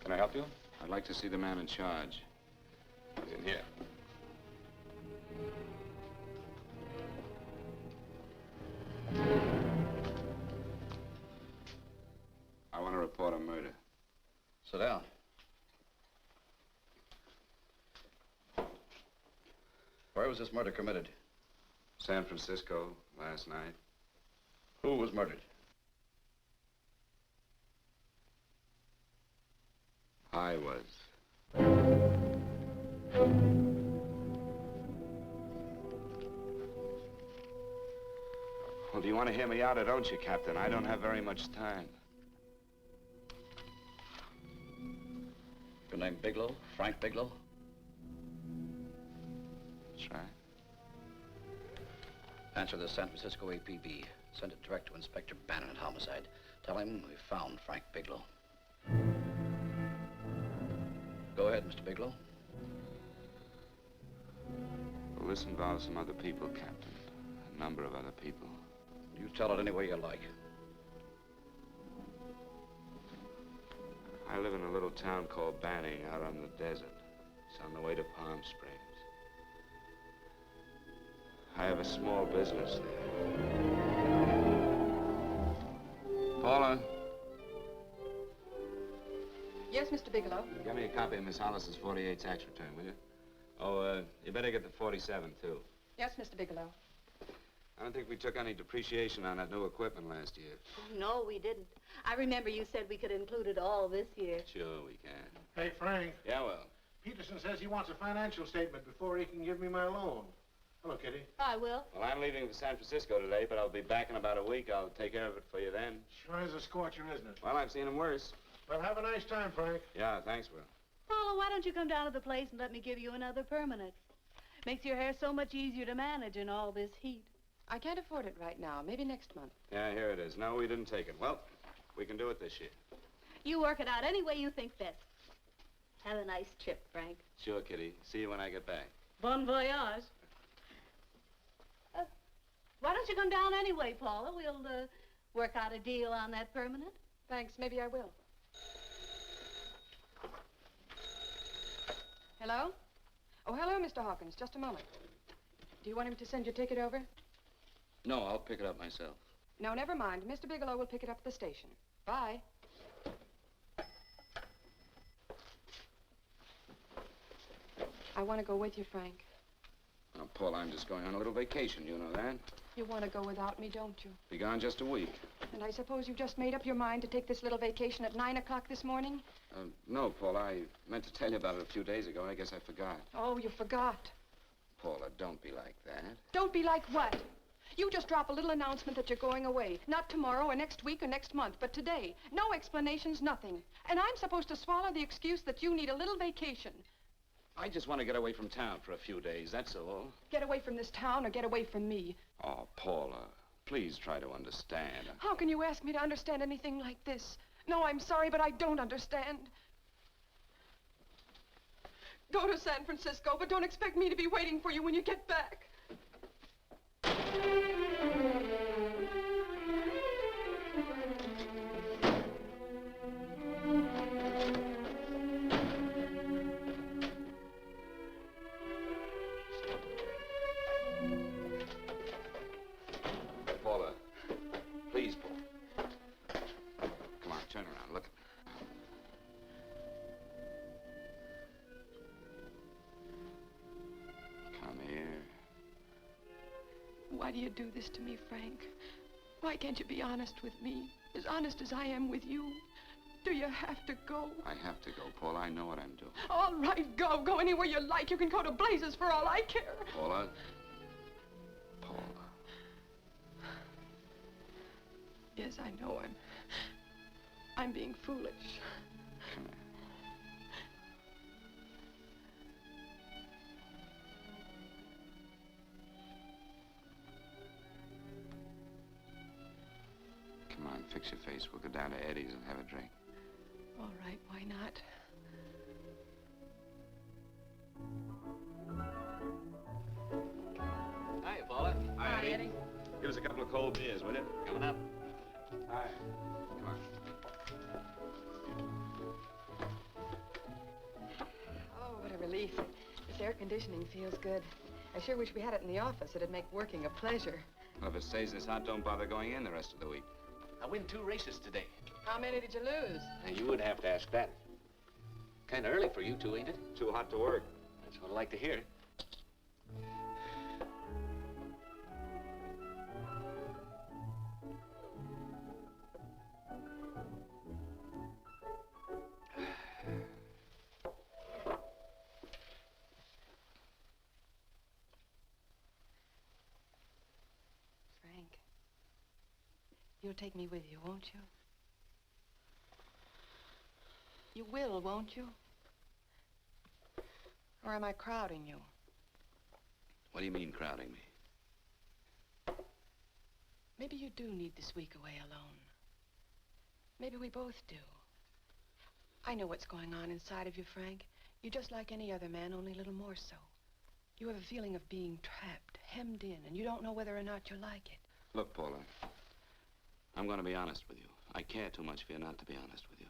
Can I help you? I'd like to see the man in charge. He's in here. I want to report a murder. Sit down. Where was this murder committed? San Francisco, last night. Who was murdered? I was. Well, do you want to hear me out or don't you, Captain? I don't have very much time. Your name Bigelow? Frank Bigelow? That's right. Answer the San Francisco APB. Send it direct to Inspector Bannon at Homicide. Tell him we found Frank Bigelow. Go ahead, Mr. Bigelow. Well, this involves some other people, Captain. A number of other people. You tell it any way you like. I live in a little town called Banning out on the desert. It's on the way to Palm Springs. I have a small business there. Paula? Yes, Mr. Bigelow. Get me a copy of Miss Hollis's 48 tax return, will you? Oh, you better get the 47, too. Yes, Mr. Bigelow. I don't think we took any depreciation on that new equipment last year. No, we didn't. I remember you said we could include it all this year. Sure we can. Hey, Frank. Yeah, well. Peterson says he wants a financial statement before he can give me my loan. Hello, Kitty. I will. Well, I'm leaving for San Francisco today, but I'll be back in about a week. I'll take care of it for you then. Sure is a scorcher, isn't it? Well, I've seen him worse. Well, have a nice time, Frank. Yeah, thanks, Will. Paula, why don't you come down to the place and let me give you another permanent? Makes your hair so much easier to manage in all this heat. I can't afford it right now. Maybe next month. Yeah, here it is. No, we didn't take it. Well, we can do it this year. You work it out any way you think best. Have a nice trip, Frank. Sure, Kitty. See you when I get back. Bon voyage. Why don't you come down anyway, Paula? We'll work out a deal on that permanent. Thanks. Maybe I will. Hello? Oh, hello, Mr. Hawkins. Just a moment. Do you want him to send your ticket over? No, I'll pick it up myself. No, never mind. Mr. Bigelow will pick it up at the station. Bye. I want to go with you, Frank. Now, Paul, I'm just going on a little vacation. You know that? You want to go without me, don't you? Be gone just a week. And I suppose you've just made up your mind to take this little vacation at 9 o'clock this morning? No, Paul. I meant to tell you about it a few days ago. I guess I forgot. Oh, you forgot. Paula, don't be like that. Don't be like what? You just drop a little announcement that you're going away. Not tomorrow or next week or next month, but today. No explanations, nothing. And I'm supposed to swallow the excuse that you need a little vacation. I just want to get away from town for a few days, that's all. Get away from this town or get away from me. Oh, Paula, please try to understand. How can you ask me to understand anything like this? No, I'm sorry, but I don't understand. Go to San Francisco, but don't expect me to be waiting for you when you get back. Paula, please, Paul. Come on, turn around, look at me. Come here. Why do you do this to me, Frank? Why can't you be honest with me? As honest as I am with you? Do you have to go? I have to go, Paula. I know what I'm doing. All right, go. Go anywhere you like. You can go to blazes for all I care. Paula. Paula. Yes, I know I'm being foolish. Come here. Come on, fix your face. We'll go down to Eddie's and have a drink. All right, why not? Hi, Paula. Hi, Eddie. Give us a couple of cold beers, will you? Coming up. Hi. Come on. air conditioning feels good. I sure wish we had it in the office. It'd make working a pleasure. Well, if it stays this hot, don't bother going in the rest of the week. I win 2 races today. How many did you lose? Now, you would have to ask that. Kind of early for you two, ain't it? Too hot to work. That's what I like to hear. Frank, you'll take me with you, won't you? You will, won't you? Or am I crowding you? What do you mean, crowding me? Maybe you do need this week away alone. Maybe we both do. I know what's going on inside of you, Frank. You're just like any other man, only a little more so. You have a feeling of being trapped, hemmed in, and you don't know whether or not you like it. Look, Paula, I'm going to be honest with you. I care too much for you not to be honest with you.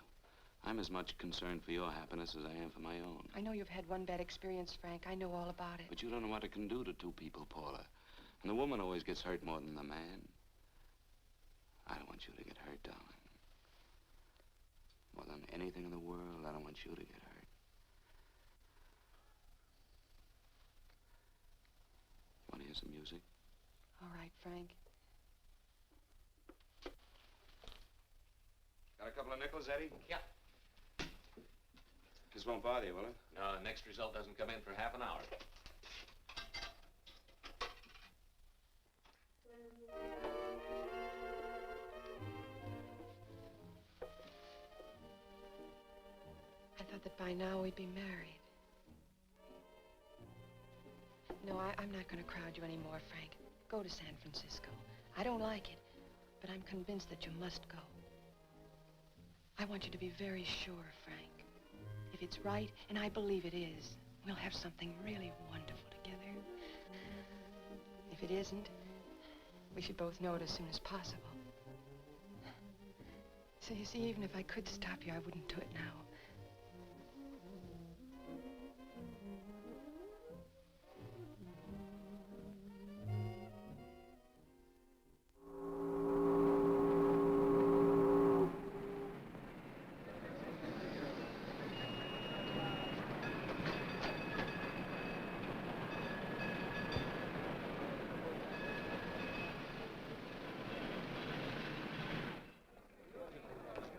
I'm as much concerned for your happiness as I am for my own. I know you've had one bad experience, Frank. I know all about it. But you don't know what it can do to 2 people, Paula. And the woman always gets hurt more than the man. I don't want you to get hurt, darling. More than anything in the world, I don't want you to get hurt. Want to hear some music? All right, Frank. Got a couple of nickels, Eddie? Yeah. This won't bother you, will it? No, next result doesn't come in for half an hour. I thought that by now we'd be married. No, I'm not going to crowd you anymore, Frank. Go to San Francisco. I don't like it, but I'm convinced that you must go. I want you to be very sure, Frank. If it's right, and I believe it is, we'll have something really wonderful together. If it isn't, we should both know it as soon as possible. So you see, even if I could stop you, I wouldn't do it now.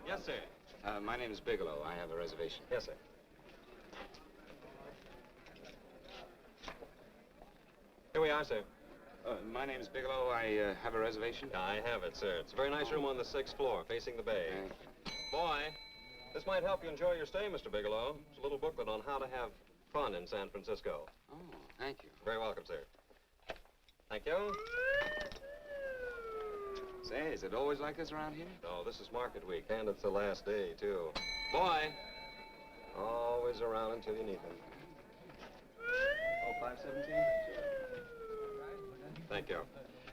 Yes, sir. My name is Bigelow. I have a reservation. Yes, sir. Here we are, sir. My name is Bigelow. I have a reservation. I have it, sir. It's a very nice room on the 6th floor, facing the bay. Boy, this might help you enjoy your stay, Mr. Bigelow. It's a little booklet on how to have fun in San Francisco. Oh, thank you. Very welcome, sir. Thank you. Say, is it always like this around here? No, this is market week, and it's the last day, too. Boy, always around until you need them. Oh, 517? Thank you.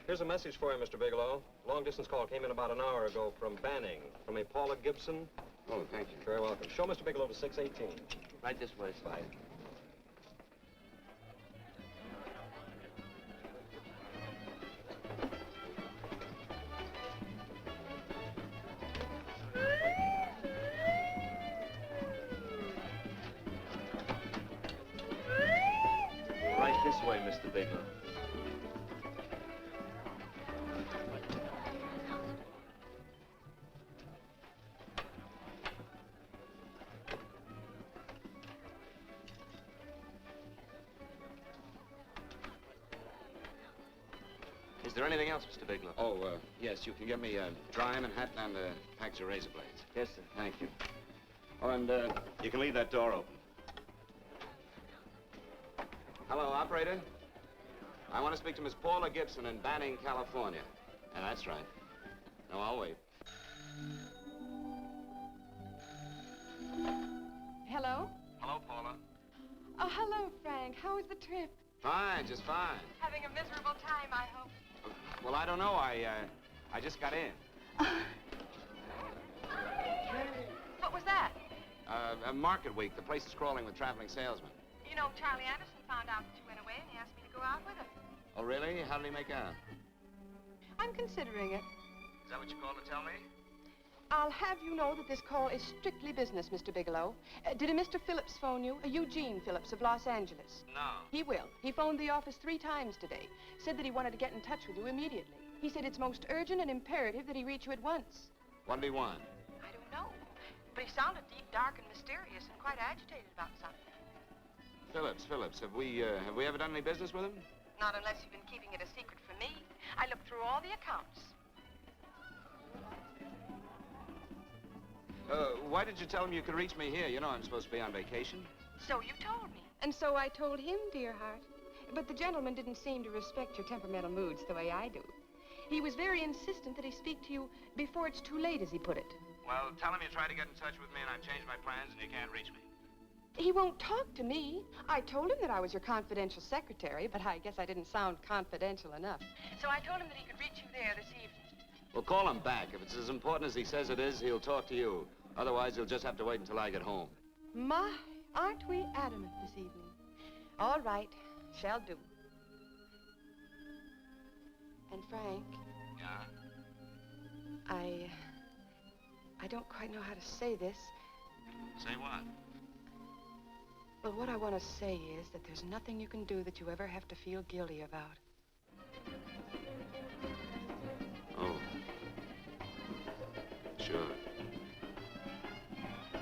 Here's a message for you, Mr. Bigelow. Long-distance call came in about an hour ago from Banning, from a Paula Gibson. Oh, thank you. Very welcome. Show Mr. Bigelow to 618. Right this way, sir. Bye. Right this way, Mr. Bigelow. Is there anything else, Mr. Bigelow? Oh, yes, you can get me a dry hat and a package of razor blades. Yes, sir. Thank you. Oh, and you can leave that door open. Hello, operator. I want to speak to Miss Paula Gibson in Banning, California. Yeah, that's right. No, I'll wait. Hello? Hello, Paula. Oh, hello, Frank. How was the trip? Fine, just fine. Having a miserable time, I hope. Well, I don't know. I just got in. What was that? Market week. The place is crawling with traveling salesmen. You know, Charlie Anderson found out that you went away, and he asked me to go out with him. Oh, really? How did he make out? I'm considering it. Is that what you called to tell me? I'll have you know that this call is strictly business, Mr. Bigelow. Did a Mr. Phillips phone you? Eugene Phillips of Los Angeles. No. He will. He phoned the office 3 times today. Said that he wanted to get in touch with you immediately. He said it's most urgent and imperative that he reach you at once. What did he want? I don't know. But he sounded deep, dark, and mysterious and quite agitated about something. Phillips. Have we ever done any business with him? Not unless you've been keeping it a secret from me. I looked through all the accounts. Why did you tell him you could reach me here? You know I'm supposed to be on vacation. So you told me. And so I told him, dear heart. But the gentleman didn't seem to respect your temperamental moods the way I do. He was very insistent that he speak to you before it's too late, as he put it. Well, tell him you tried to get in touch with me and I've changed my plans and you can't reach me. He won't talk to me. I told him that I was your confidential secretary, but I guess I didn't sound confidential enough. So I told him that he could reach you there this evening. Well, call him back. If it's as important as he says it is, he'll talk to you. Otherwise, he'll just have to wait until I get home. My, aren't we adamant this evening? All right, shall do. And Frank, Yeah? I don't quite know how to say this. Say what? Well, what I want to say is that there's nothing you can do that you ever have to feel guilty about. Oh. Sure.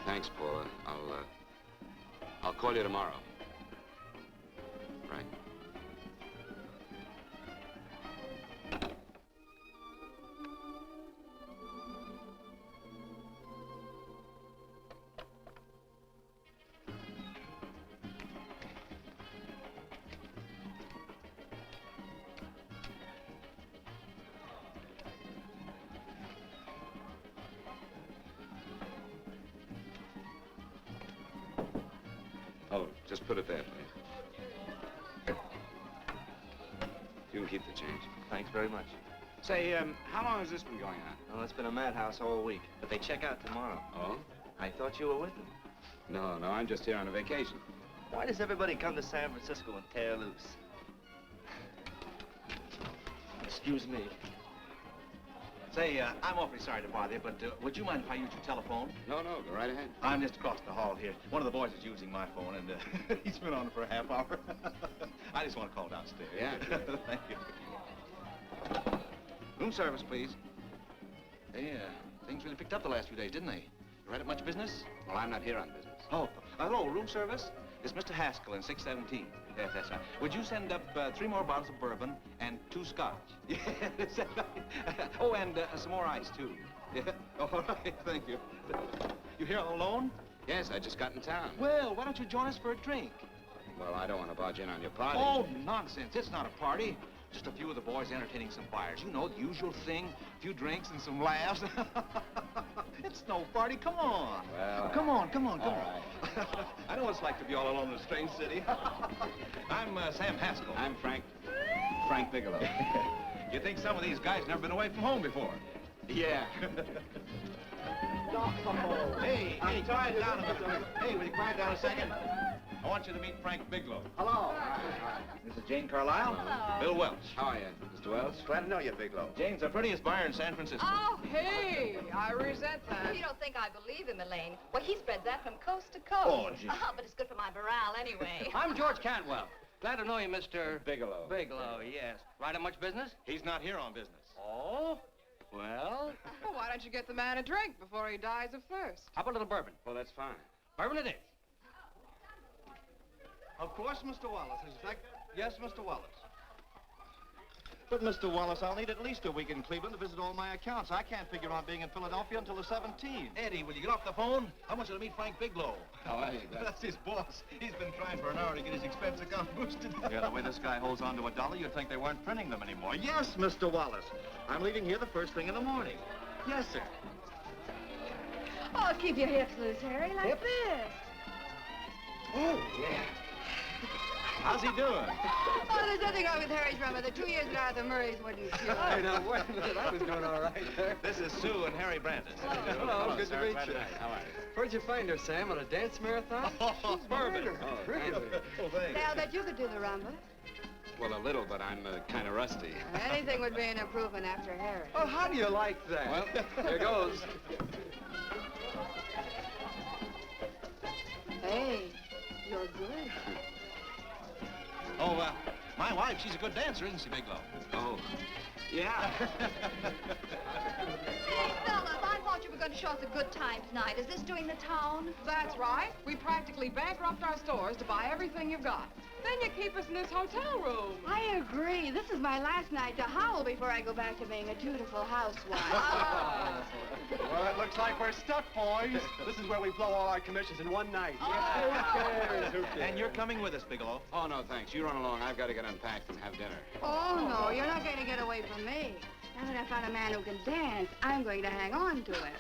Thanks, Paula. I'll call you tomorrow. Right. Oh, just put it there, please. You can keep the change. Thanks very much. Say, how long has this been going on? Well, it's been a madhouse all week, but they check out tomorrow. Oh? I thought you were with them. No, I'm just here on a vacation. Why does everybody come to San Francisco and tear loose? Excuse me. Say, I'm awfully sorry to bother you, but would you mind if I use your telephone? No, go right ahead. I'm just across the hall here. One of the boys is using my phone, and he's been on for a half hour. I just want to call downstairs. Yeah, sure. Thank you. Room service, please. Hey, things really picked up the last few days, didn't they? You right at much business? Well, I'm not here on business. Oh, hello, room service? It's Mr. Haskell in 617. Yes, that's right. Would you send up 3 more bottles of bourbon and 2 scotch? Yes, that's right. Oh, and some more ice, too. Yeah? All right, thank you. You here all alone? Yes, I just got in town. Well, why don't you join us for a drink? Well, I don't want to barge in on your party. Oh, nonsense. It's not a party. Just a few of the boys entertaining some buyers. You know, the usual thing. A few drinks and some laughs. It's no party. Come on. Well, come on. All right. I know what it's like to be all alone in a strange city. I'm Sam Haskell. I'm Frank Bigelow. You think some of these guys never been away from home before? Yeah. Hey, quiet down a minute. Hey, will you quiet down a second? I want you to meet Frank Bigelow. Hello. This is Jane Carlisle. Hello. Bill Welch. How are you, Mr. Wells? Glad to know you, Bigelow. Jane's the prettiest buyer in San Francisco. Oh, hey, I resent that. You don't think I believe him, Elaine? Well, he spreads that from coast to coast. Oh, gee. But it's good for my morale anyway. I'm George Cantwell. Glad to know you, Mr. Bigelow. Bigelow, yes. Right on much business? He's not here on business. Oh? Well, Well, why don't you get the man a drink before he dies of thirst? how about a little bourbon? Well, that's fine. Bourbon it is. Of course, Mr. Wallace. Yes, Mr. Wallace. But, Mr. Wallace, I'll need at least a week in Cleveland to visit all my accounts. I can't figure on being in Philadelphia until the 17th. Eddie, will you get off the phone? I want you to meet Frank Bigelow. How are you, Gus? That's his boss. He's been trying for an hour to get his expense account boosted. Yeah, the way this guy holds on to $1, you'd think they weren't printing them anymore. Yes, Mr. Wallace. I'm leaving here the first thing in the morning. Yes, sir. Oh, keep your hips loose, Harry, like this. Oh, yeah. How's he doing? Oh, there's nothing wrong with Harry's rumba. The 2 years at Arthur Murray's wouldn't cure. I know. Wait a minute. I was doing all right there. This is Sue and Harry Brandis. Hello, good to meet you. How are you? Where'd you find her, Sam? On a dance marathon? She's bourbon. Really? Oh, thanks. Say, I'll bet you could do the rumba. Well, a little, but I'm kind of rusty. Anything would be an improvement after Harry. Oh, how do you like that? Well, here goes. Hey, you're good. Oh, my wife, she's a good dancer, isn't she, Bigelow? Oh, yeah. Hey, fellas, I thought you were going to show us a good time tonight. Is this doing the town? That's right. We practically bankrupt our stores to buy everything you've got. Then you keep us in this hotel room. I agree. This is my last night to howl before I go back to being a dutiful housewife. Well, it looks like we're stuck, boys. This is where we blow all our commissions in one night. Who cares? And you're coming with us, Bigelow. Oh, no, thanks. You run along. I've got to get unpacked and have dinner. Oh, no, you're not going to get away from me. Now that I found a man who can dance, I'm going to hang on to it.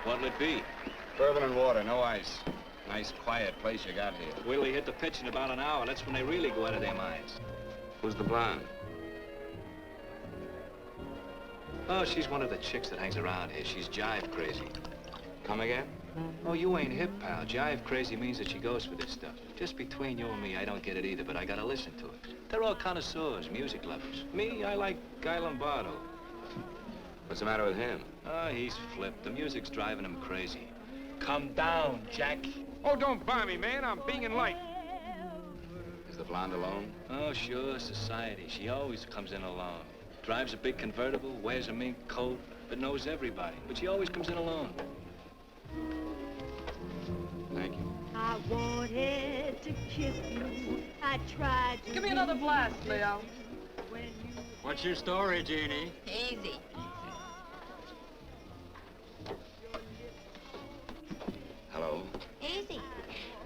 What'll it be? Bourbon and water, no ice. Nice, quiet place you got here. Wait till you hit the pitch in about an hour. That's when they really go out of their minds. Who's the blonde? Oh, she's one of the chicks that hangs around here. She's jive crazy. Come again? Oh, you ain't hip, pal. Jive crazy means that she goes for this stuff. Just between you and me, I don't get it either, but I gotta listen to it. They're all connoisseurs, music lovers. Me, I like Guy Lombardo. What's the matter with him? Oh, he's flipped. The music's driving him crazy. Come down, Jack. Oh, don't buy me, man. I'm being enlightened. Is the blonde alone? Oh, sure, society. She always comes in alone. Drives a big convertible, wears a mink coat, but knows everybody. But she always comes in alone. Thank you. I wanted to kiss you. I tried to. Give me another blast, Leo. What's your story, Jeannie? Easy. Hello. Easy.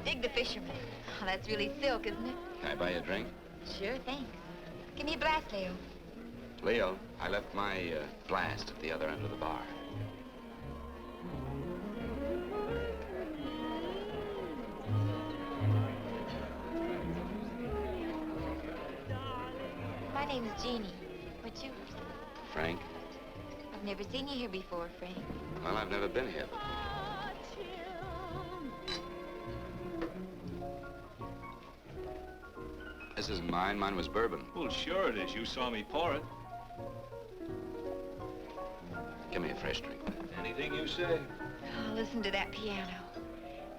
Dig the fisherman. Oh, that's really silk, isn't it? Can I buy you a drink? Sure, thanks. Give me a blast, Leo. Leo, I left my blast at the other end of the bar. My name's Jeannie. What's yours? Frank? I've never seen you here before, Frank. Well, I've never been here before. This isn't mine. Mine was bourbon. Well, sure it is. You saw me pour it. Give me a fresh drink. Anything you say. Oh, listen to that piano.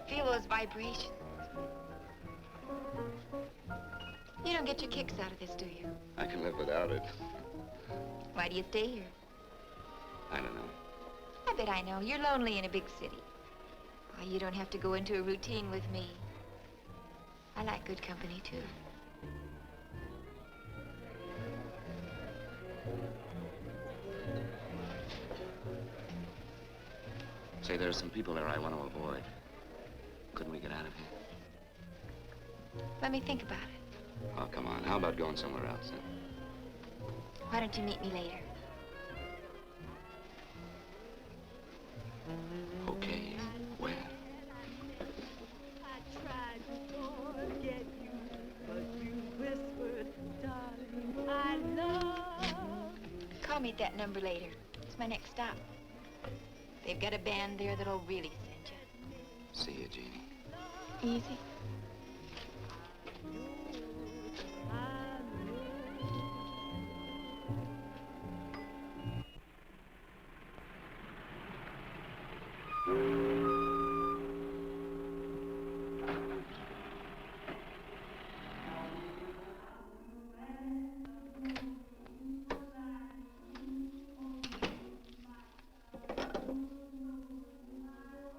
Feel those vibrations. You don't get your kicks out of this, do you? I can live without it. Why do you stay here? I don't know. I bet I know. You're lonely in a big city. Oh, you don't have to go into a routine with me. I like good company, too. Say, there are some people there I want to avoid. Couldn't we get out of here? Let me think about it. Oh, come on. How about going somewhere else, huh? Why don't you meet me later? Okay. Where? I tried to forget you, but you whispered, darling, I love. Call me at that number later. It's my next stop. They've got a band there that'll really send you. See you, Jeannie. Easy.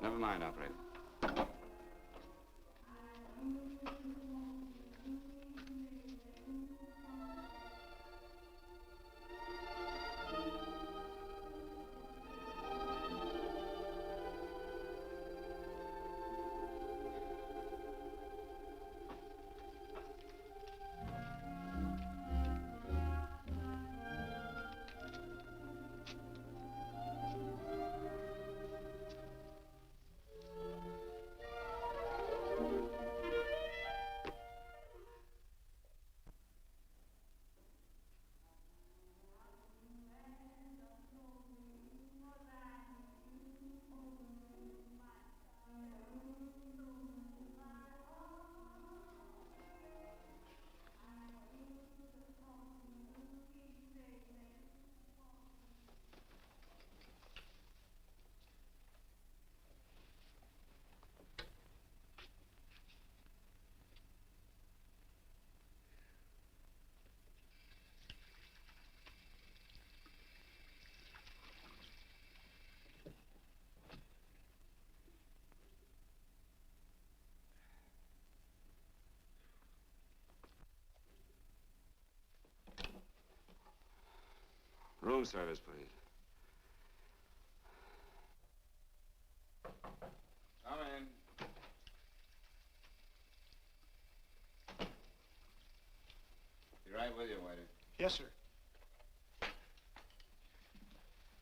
Never mind, operator. Room service, please. Come in. Be right with you, waiter. Yes, sir.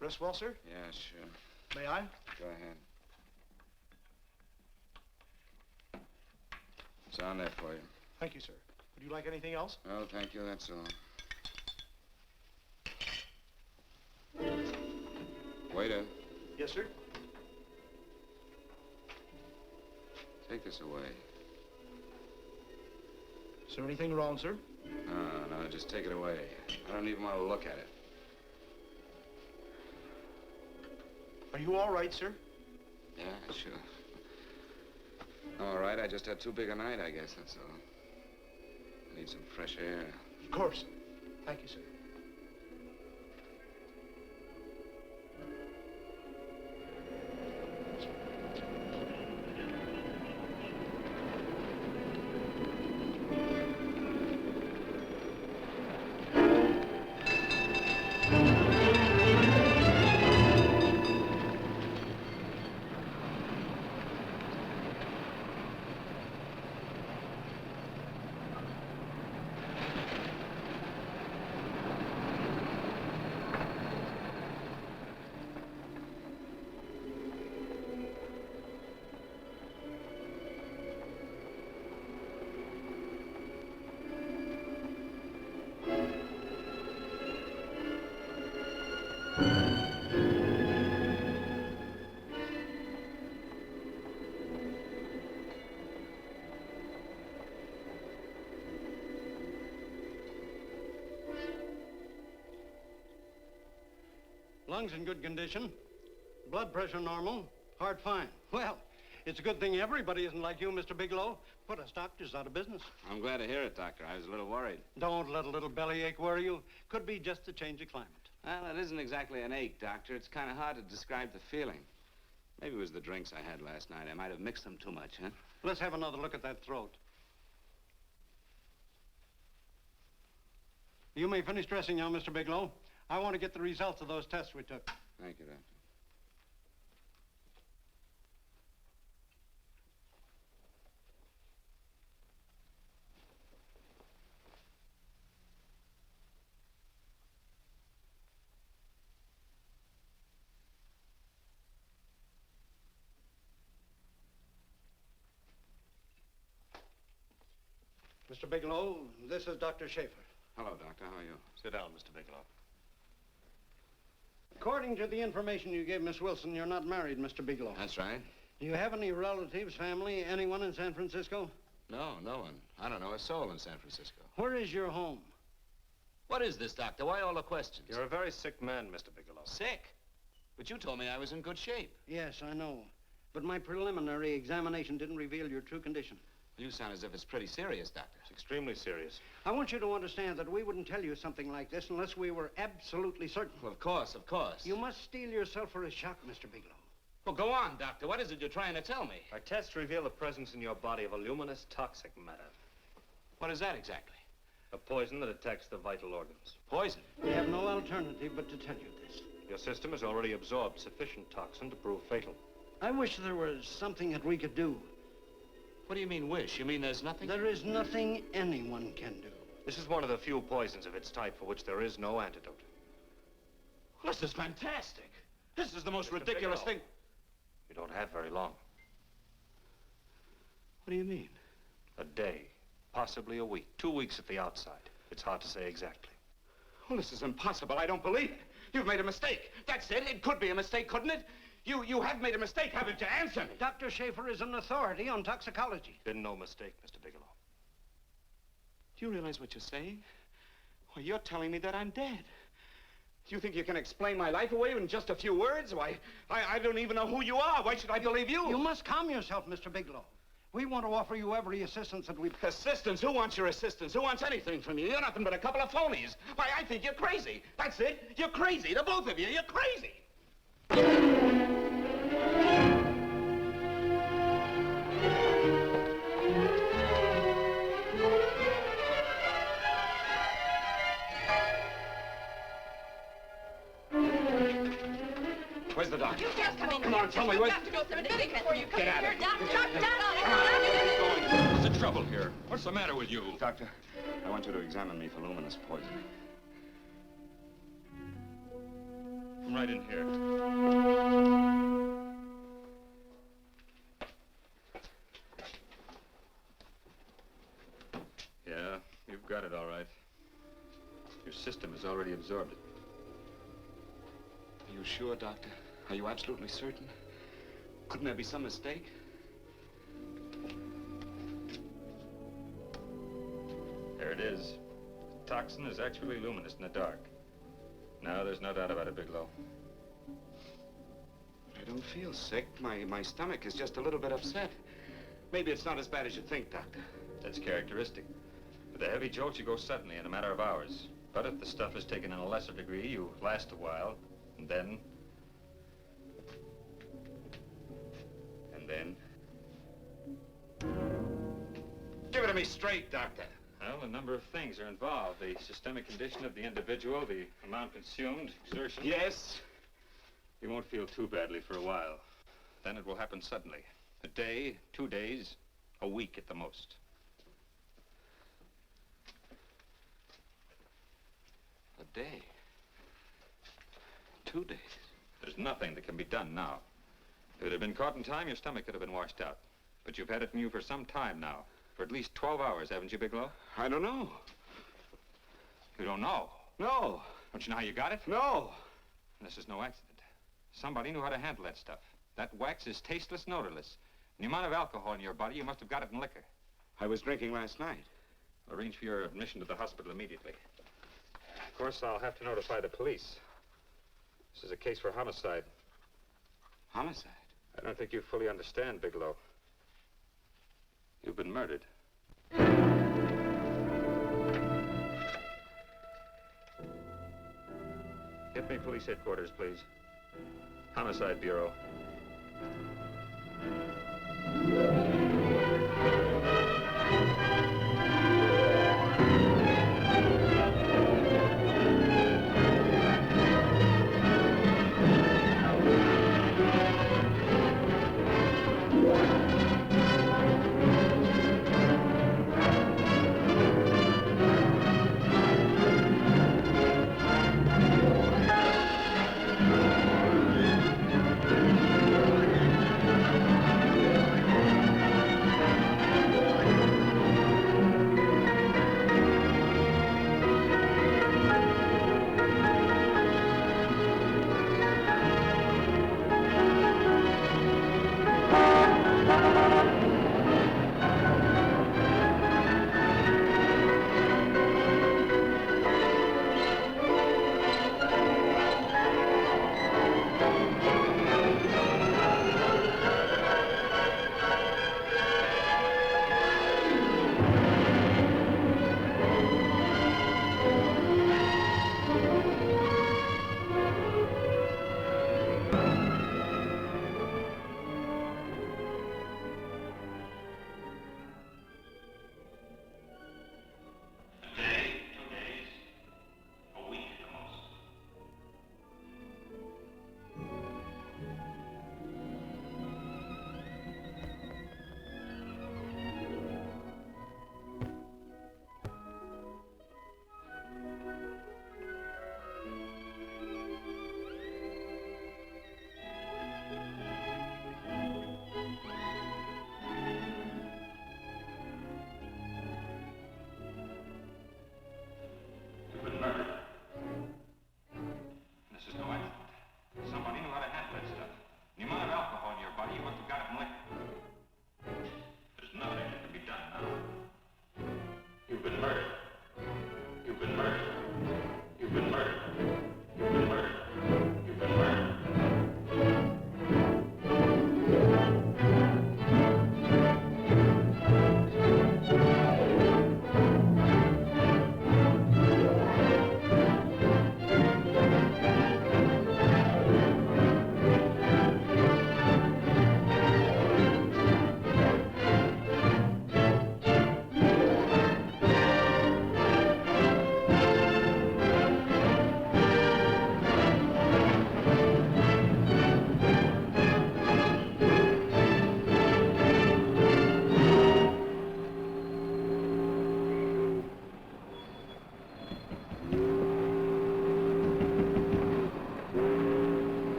Rest well, sir? Yeah, sure. May I? Go ahead. It's on there for you. Thank you, sir. Would you like anything else? Oh, thank you, that's all. Waiter, Yes, sir. take this away. Is there anything wrong, sir? No, just take it away. I don't even want to look at it. Are you all right, sir? Yeah, sure. All right, I just had too big a night, I guess, that's all. I need some fresh air. Of course. Thank you, sir. Lungs in good condition. Blood pressure normal. Heart fine. Well, it's a good thing everybody isn't like you, Mr. Bigelow. Put us doctors out of business. I'm glad to hear it, Doctor. I was a little worried. Don't let a little bellyache worry you. Could be just a change of climate. Well, it isn't exactly an ache, Doctor. It's kind of hard to describe the feeling. Maybe it was the drinks I had last night. I might have mixed them too much, huh? Let's have another look at that throat. You may finish dressing now, Mr. Bigelow. I want to get the results of those tests we took. Thank you, Doctor. Mr. Bigelow, this is Dr. Schaefer. Hello, Doctor. How are you? Sit down, Mr. Bigelow. According to the information you gave Miss Wilson, you're not married, Mr. Bigelow. That's right. Do you have any relatives, family, anyone in San Francisco? No, no one. I don't know a soul in San Francisco. Where is your home? What is this, Doctor? Why all the questions? You're a very sick man, Mr. Bigelow. Sick? But you told me I was in good shape. Yes, I know. But my preliminary examination didn't reveal your true condition. You sound as if it's pretty serious, Doctor. It's extremely serious. I want you to understand that we wouldn't tell you something like this unless we were absolutely certain. Well, of course, of course. You must steel yourself for a shock, Mr. Bigelow. Well, go on, Doctor. What is it you're trying to tell me? Our tests reveal the presence in your body of a luminous toxic matter. What is that exactly? A poison that attacks the vital organs. Poison? We have no alternative but to tell you this. Your system has already absorbed sufficient toxin to prove fatal. I wish there was something that we could do. What do you mean, wish? You mean there's nothing? There is nothing anyone can do. This is one of the few poisons of its type for which there is no antidote. Well, this is fantastic. This is the most ridiculous thing. You don't have very long. What do you mean? A day, possibly a week, 2 weeks at the outside. It's hard to say exactly. Well, this is impossible. I don't believe it. You've made a mistake. That's it. It could be a mistake, couldn't it? You have made a mistake, haven't you? Answer me. Dr. Schaefer is an authority on toxicology. Been no mistake, Mr. Bigelow. Do you realize what you're saying? Well, you're telling me that I'm dead. Do you think you can explain my life away in just a few words? Why, I don't even know who you are. Why should I believe you? You must calm yourself, Mr. Bigelow. We want to offer you every assistance that we... Assistance? Who wants your assistance? Who wants anything from you? You're nothing but a couple of phonies. Why, I think you're crazy. That's it. You're crazy. The both of you. You're crazy. Where's the doctor? You just come in. Come on, tell me, You have to go through anything before you come Get in out here. of Doctor, here. doctor, What's the trouble here? What's the matter with you? Doctor, I want you to examine me for luminous poison. Come right in here. Yeah, you've got it all right. Your system has already absorbed it. Are you sure, Doctor? Are you absolutely certain? Couldn't there be some mistake? There it is. The toxin is actually luminous in the dark. Now, there's no doubt about it, Bigelow. I don't feel sick. My stomach is just a little bit upset. Maybe it's not as bad as you think, Doctor. That's characteristic. With a heavy jolt, you go suddenly in a matter of hours. But if the stuff is taken in a lesser degree, you last a while, and then... Give it to me straight, Doctor. Well, a number of things are involved. The systemic condition of the individual, the amount consumed, exertion. Yes? You won't feel too badly for a while. Then it will happen suddenly. A day, 2 days, a week at the most. A day? 2 days? There's nothing that can be done now. If it had been caught in time, your stomach could have been washed out. But you've had it in you for some time now. For at least 12 hours, haven't you, Bigelow? I don't know. You don't know? No. Don't you know how you got it? No. This is no accident. Somebody knew how to handle that stuff. That wax is tasteless and odorless. And the amount of alcohol in your body, you must have got it in liquor. I was drinking last night. I'll arrange for your admission to the hospital immediately. Of course, I'll have to notify the police. This is a case for homicide. Homicide? I don't think you fully understand, Bigelow. You've been murdered. Get me police headquarters, please. Homicide Bureau.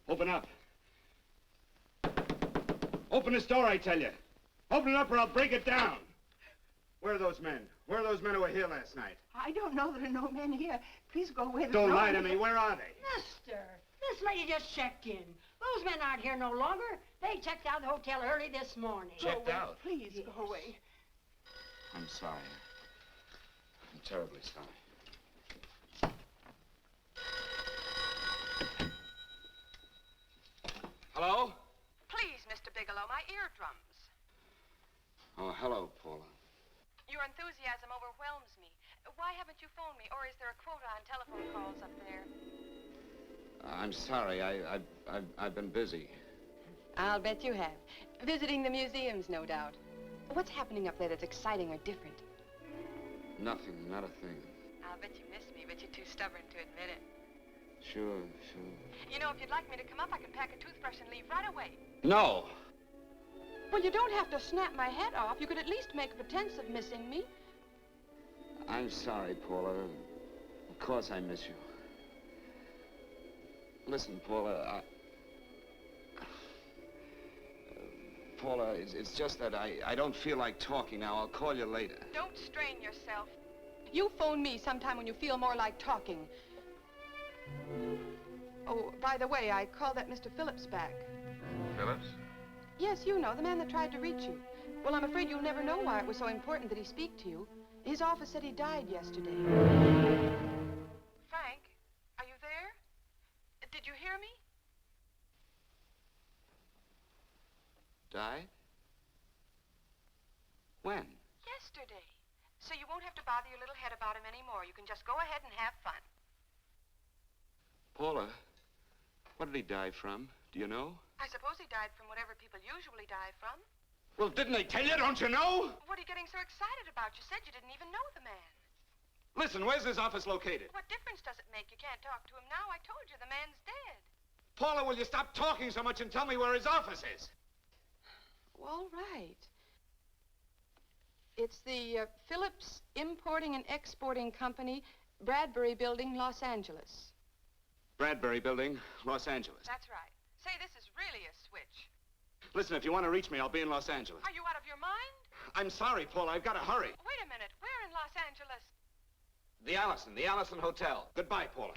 Open up. Open this door, I tell you. Open it up or I'll break it down. Where are those men? Where are those men who were here last night? I don't know. There are no men here. Please go away. Don't lie to me. Where are they? Mister, this lady just checked in. Those men aren't here no longer. They checked out of the hotel early this morning. Checked out? Please go away. I'm sorry. I'm terribly sorry. Hello? Please, Mr. Bigelow, my eardrums. Oh, hello, Paula. Your enthusiasm overwhelms me. Why haven't you phoned me, or is there a quota on telephone calls up there? I'm sorry. I've been busy. I'll bet you have. Visiting the museums, no doubt. What's happening up there that's exciting or different? Nothing, not a thing. I'll bet you miss me, but you're too stubborn to admit it. Sure. You know, if you'd like me to come up, I can pack a toothbrush and leave right away. No! Well, you don't have to snap my head off. You could at least make a pretense of missing me. I'm sorry, Paula. Of course I miss you. Listen, Paula, Paula, it's just that I don't feel like talking now. I'll call you later. Don't strain yourself. You phone me sometime when you feel more like talking. Oh, by the way, I called that Mr. Phillips back. Phillips? Yes, you know, the man that tried to reach you. Well, I'm afraid you'll never know why it was so important that he speak to you. His office said he died yesterday. Frank, are you there? Did you hear me? Died? When? Yesterday. So you won't have to bother your little head about him anymore. You can just go ahead and have fun. Paula, what did he die from? Do you know? I suppose he died from whatever people usually die from. Well, didn't they tell you? Don't you know? What are you getting so excited about? You said you didn't even know the man. Listen, where's his office located? What difference does it make? You can't talk to him now. I told you the man's dead. Paula, will you stop talking so much and tell me where his office is? All right. It's the Phillips Importing and Exporting Company, Bradbury Building, Los Angeles. Bradbury Building, Los Angeles. That's right. Say, this is really a switch. Listen, if you want to reach me, I'll be in Los Angeles. Are you out of your mind? I'm sorry, Paula. I've got to hurry. Wait a minute. Where in Los Angeles? The Allison Hotel. Goodbye, Paula.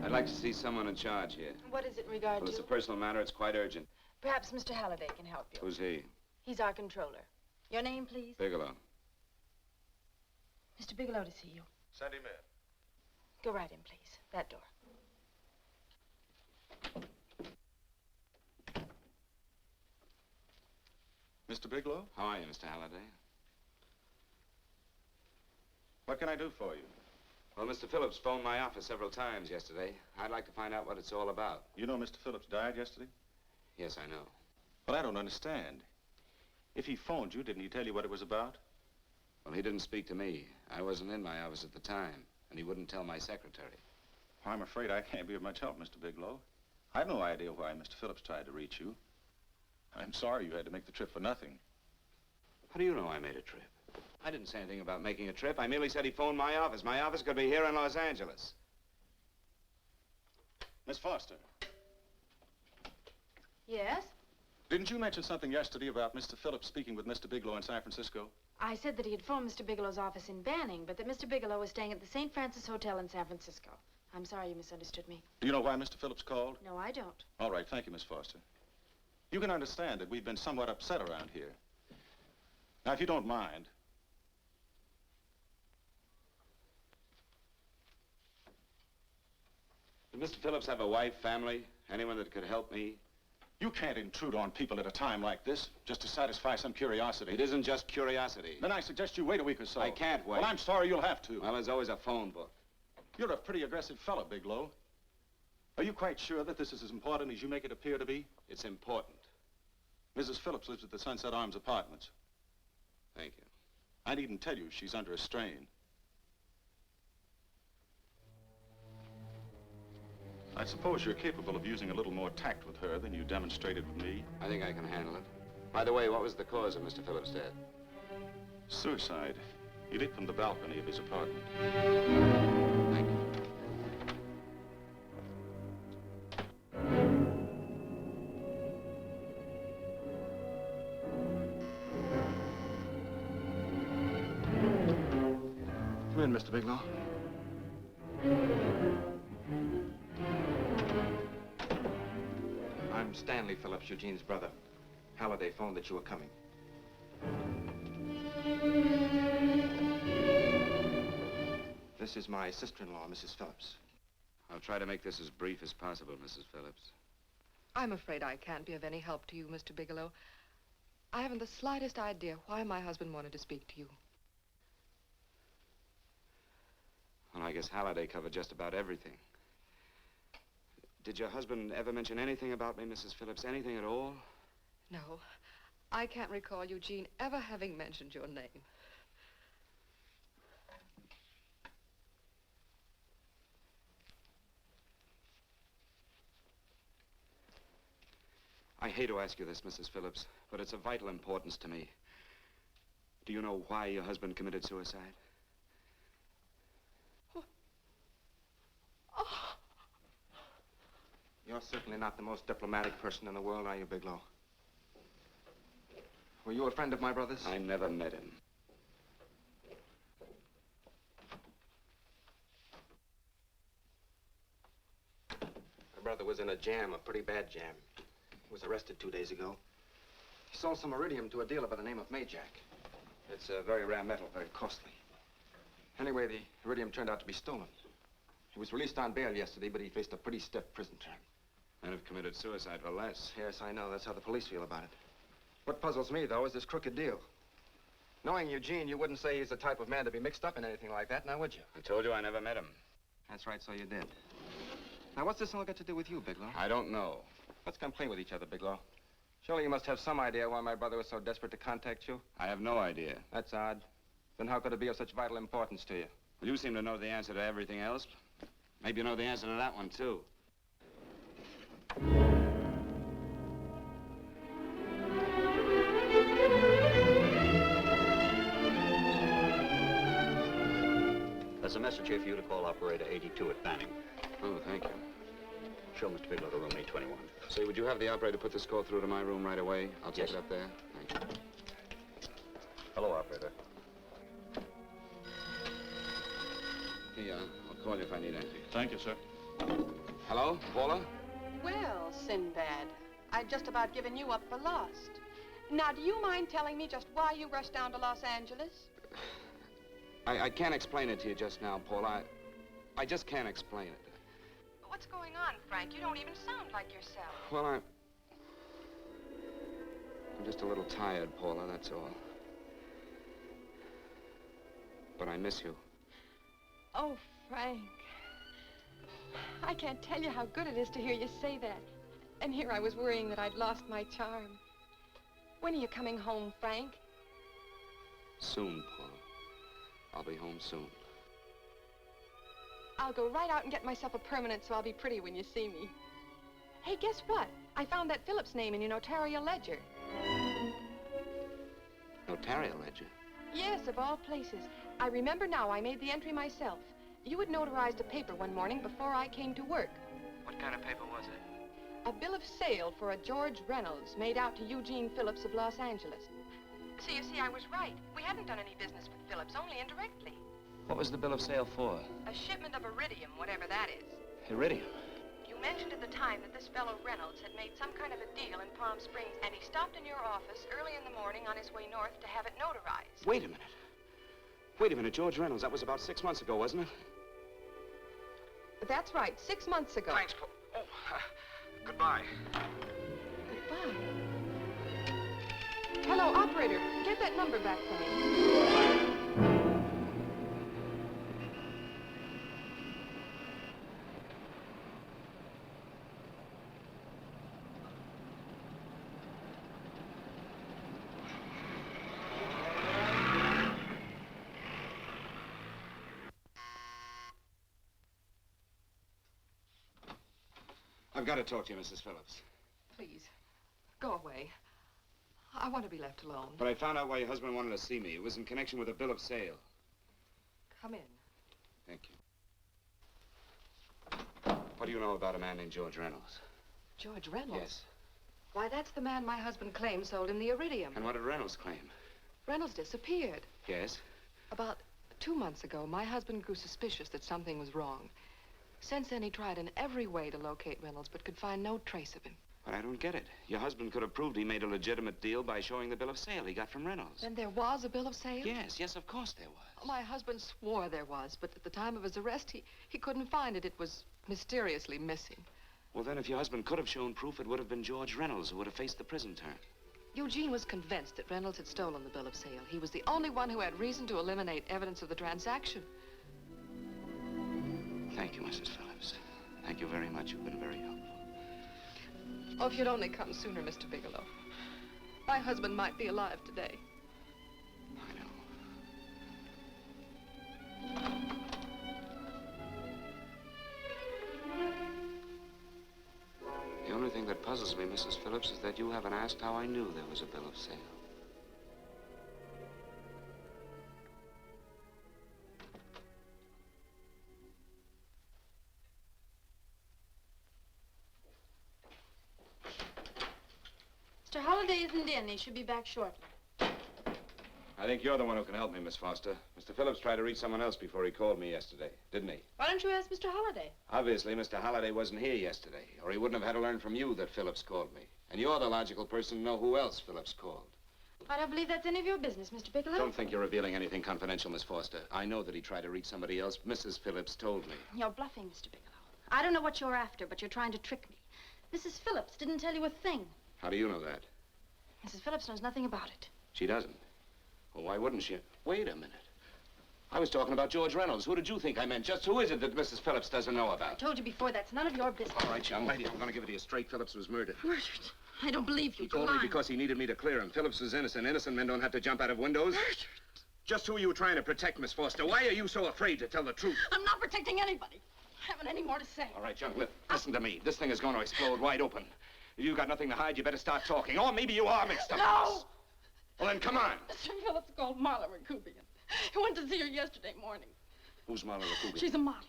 I'd like to see someone in charge here. What is it in regard Well, it's to? a personal matter. It's quite urgent. Perhaps Mr. Halliday can help you. Who's he? He's our controller. Your name, please? Bigelow. Mr. Bigelow to see you. Send him in. Go right in, please. That door. Mr. Bigelow? How are you, Mr. Halliday? What can I do for you? Well, Mr. Phillips phoned my office several times yesterday. I'd like to find out what it's all about. You know Mr. Phillips died yesterday? Yes, I know. Well, I don't understand. If he phoned you, didn't he tell you what it was about? Well, he didn't speak to me. I wasn't in my office at the time, and he wouldn't tell my secretary. Well, I'm afraid I can't be of much help, Mr. Bigelow. I've no idea why Mr. Phillips tried to reach you. I'm sorry you had to make the trip for nothing. How do you know I made a trip? I didn't say anything about making a trip. I merely said he phoned my office. My office could be here in Los Angeles. Miss Foster, Yes? didn't you mention something yesterday about Mr. Phillips speaking with Mr. Bigelow in San Francisco? I said that he had phoned Mr. Bigelow's office in Banning, but that Mr. Bigelow was staying at the St. Francis Hotel in San Francisco. I'm sorry you misunderstood me. Do you know why Mr. Phillips called? No, I don't. All right, thank you, Miss Foster. You can understand that we've been somewhat upset around here. Now, if you don't mind, Did Mr. Phillips have a wife, family, anyone that could help me? you can't intrude on people at a time like this just to satisfy some curiosity. It isn't just curiosity. Then I suggest you wait a week or so. I can't wait. Well, I'm sorry you'll have to. Well, there's always a phone book. You're a pretty aggressive fellow, Bigelow. Are you quite sure that this is as important as you make it appear to be? It's important. Mrs. Phillips lives at the Sunset Arms Apartments. Thank you. I needn't tell you she's under a strain. I suppose you're capable of using a little more tact with her than you demonstrated with me. I think I can handle it. By the way, what was the cause of Mr. Phillips' death? Suicide. He leaped from the balcony of his apartment. Thank you. Come in, Mr. Bigelow. I'm Stanley Phillips, Eugene's brother. Halliday phoned that you were coming. This is my sister-in-law, Mrs. Phillips. I'll try to make this as brief as possible, Mrs. Phillips. I'm afraid I can't be of any help to you, Mr. Bigelow. I haven't the slightest idea why my husband wanted to speak to you. Well, I guess Halliday covered just about everything. Did your husband ever mention anything about me, Mrs. Phillips? Anything at all? No, I can't recall Eugene ever having mentioned your name. I hate to ask you this, Mrs. Phillips, but it's of vital importance to me. Do you know why your husband committed suicide? You're certainly not the most diplomatic person in the world, are you, Bigelow? Were you a friend of my brother's? I never met him. My brother was in a jam, a pretty bad jam. He was arrested 2 days ago. He sold some iridium to a dealer by the name of Majak. It's a very rare metal, very costly. Anyway, the iridium turned out to be stolen. He was released on bail yesterday, but he faced a pretty stiff prison term. Men have committed suicide for less. Yes, I know. That's how the police feel about it. What puzzles me, though, is this crooked deal. Knowing Eugene, you wouldn't say he's the type of man to be mixed up in anything like that, now would you? I told you I never met him. That's right, so you did. Now, what's this all got to do with you, Bigelow? I don't know. Let's come clean with each other, Bigelow. Surely you must have some idea why my brother was so desperate to contact you? I have no idea. That's odd. Then how could it be of such vital importance to you? Well, you seem to know the answer to everything else. Maybe you know the answer to that one, too. There's a message here for you to call operator 82 at Banning. Oh, thank you. Show Mr. Bigelow to room 821. Say, would you have the operator put this call through to my room right away? I'll take it up there. Thank you. Hello, operator. Here, I'll call you if I need anything. Thank you, sir. Hello, Paula? Well, Sinbad, I'd just about given you up for lost. Now, do you mind telling me just why you rushed down to Los Angeles? I can't explain it to you just now, Paula. I just can't explain it. What's going on, Frank? You don't even sound like yourself. Well, I'm just a little tired, Paula, that's all. But I miss you. Oh, Frank. I can't tell you how good it is to hear you say that. And here I was worrying that I'd lost my charm. When are you coming home, Frank? Soon, Paula. I'll be home soon. I'll go right out and get myself a permanent so I'll be pretty when you see me. Hey, guess what? I found that Phillips name in your notarial ledger. Notarial ledger? Yes, of all places. I remember now I made the entry myself. You had notarized a paper one morning before I came to work. What kind of paper was it? A bill of sale for a George Reynolds made out to Eugene Phillips of Los Angeles. So you see, I was right. We hadn't done any business with Phillips, only indirectly. What was the bill of sale for? A shipment of iridium, whatever that is. Iridium? You mentioned at the time that this fellow Reynolds had made some kind of a deal in Palm Springs, and he stopped in your office early in the morning on his way north to have it notarized. Wait a minute. Wait a minute, George Reynolds. That was about 6 months ago, wasn't it? That's right, 6 months ago. Thanks, Paul. Oh, goodbye. Goodbye. Hello, operator. Get that number back for me. I've got to talk to you, Mrs. Phillips. Please, go away. I want to be left alone. But I found out why your husband wanted to see me. It was in connection with a bill of sale. Come in. Thank you. What do you know about a man named George Reynolds? George Reynolds? Yes. Why, that's the man my husband claimed sold him the iridium. And what did Reynolds claim? Reynolds disappeared. Yes? About 2 months ago, my husband grew suspicious that something was wrong. Since then, he tried in every way to locate Reynolds, but could find no trace of him. But I don't get it. Your husband could have proved he made a legitimate deal by showing the bill of sale he got from Reynolds. Then there was a bill of sale? Yes, of course there was. My husband swore there was, but at the time of his arrest, he couldn't find it. It was mysteriously missing. Well, then, if your husband could have shown proof, it would have been George Reynolds who would have faced the prison term. Eugene was convinced that Reynolds had stolen the bill of sale. He was the only one who had reason to eliminate evidence of the transaction. Thank you, Mrs. Phillips. Thank you very much. You've been very helpful. Oh, if you'd only come sooner, Mr. Bigelow. My husband might be alive today. The only thing that puzzles me, Mrs. Phillips, is that you haven't asked how I knew there was a bill of sale. Mr. Holliday isn't in. He should be back shortly. I think you're the one who can help me, Miss Foster. Mr. Phillips tried to reach someone else before he called me yesterday, didn't he? Why don't you ask Mr. Holliday? Obviously, Mr. Holliday wasn't here yesterday, or he wouldn't have had to learn from you that Phillips called me. And you're the logical person to know who else Phillips called. I don't believe that's any of your business, Mr. Bigelow. Don't think you're revealing anything confidential, Miss Foster. I know that he tried to reach somebody else. Mrs. Phillips told me. You're bluffing, Mr. Bigelow. I don't know what you're after, but you're trying to trick me. Mrs. Phillips didn't tell you a thing. How do you know that? Mrs. Phillips knows nothing about it. She doesn't. Well, why wouldn't she? Wait a minute. I was talking about George Reynolds. Who did you think I meant? Just who is it that Mrs. Phillips doesn't know I about? told you before, that's none of your business. All right, young lady, I'm going to give it to you straight. Phillips was murdered. Murdered? I don't believe you. He told me because he needed me to clear him. Phillips was innocent. Innocent men don't have to jump out of windows. Murdered? Just who are you trying to protect, Miss Foster? Why are you so afraid to tell the truth? I'm not protecting anybody. I haven't any more to say. All right, young lady, listen to me. This thing is going to explode wide open. If you've got nothing to hide, you better start talking. Or maybe you are mixed up in No! this. Well, then, come on. Mr. Phillips called Marla Rakubian. He went to see her yesterday morning. Who's Marla Rakubian? She's a model.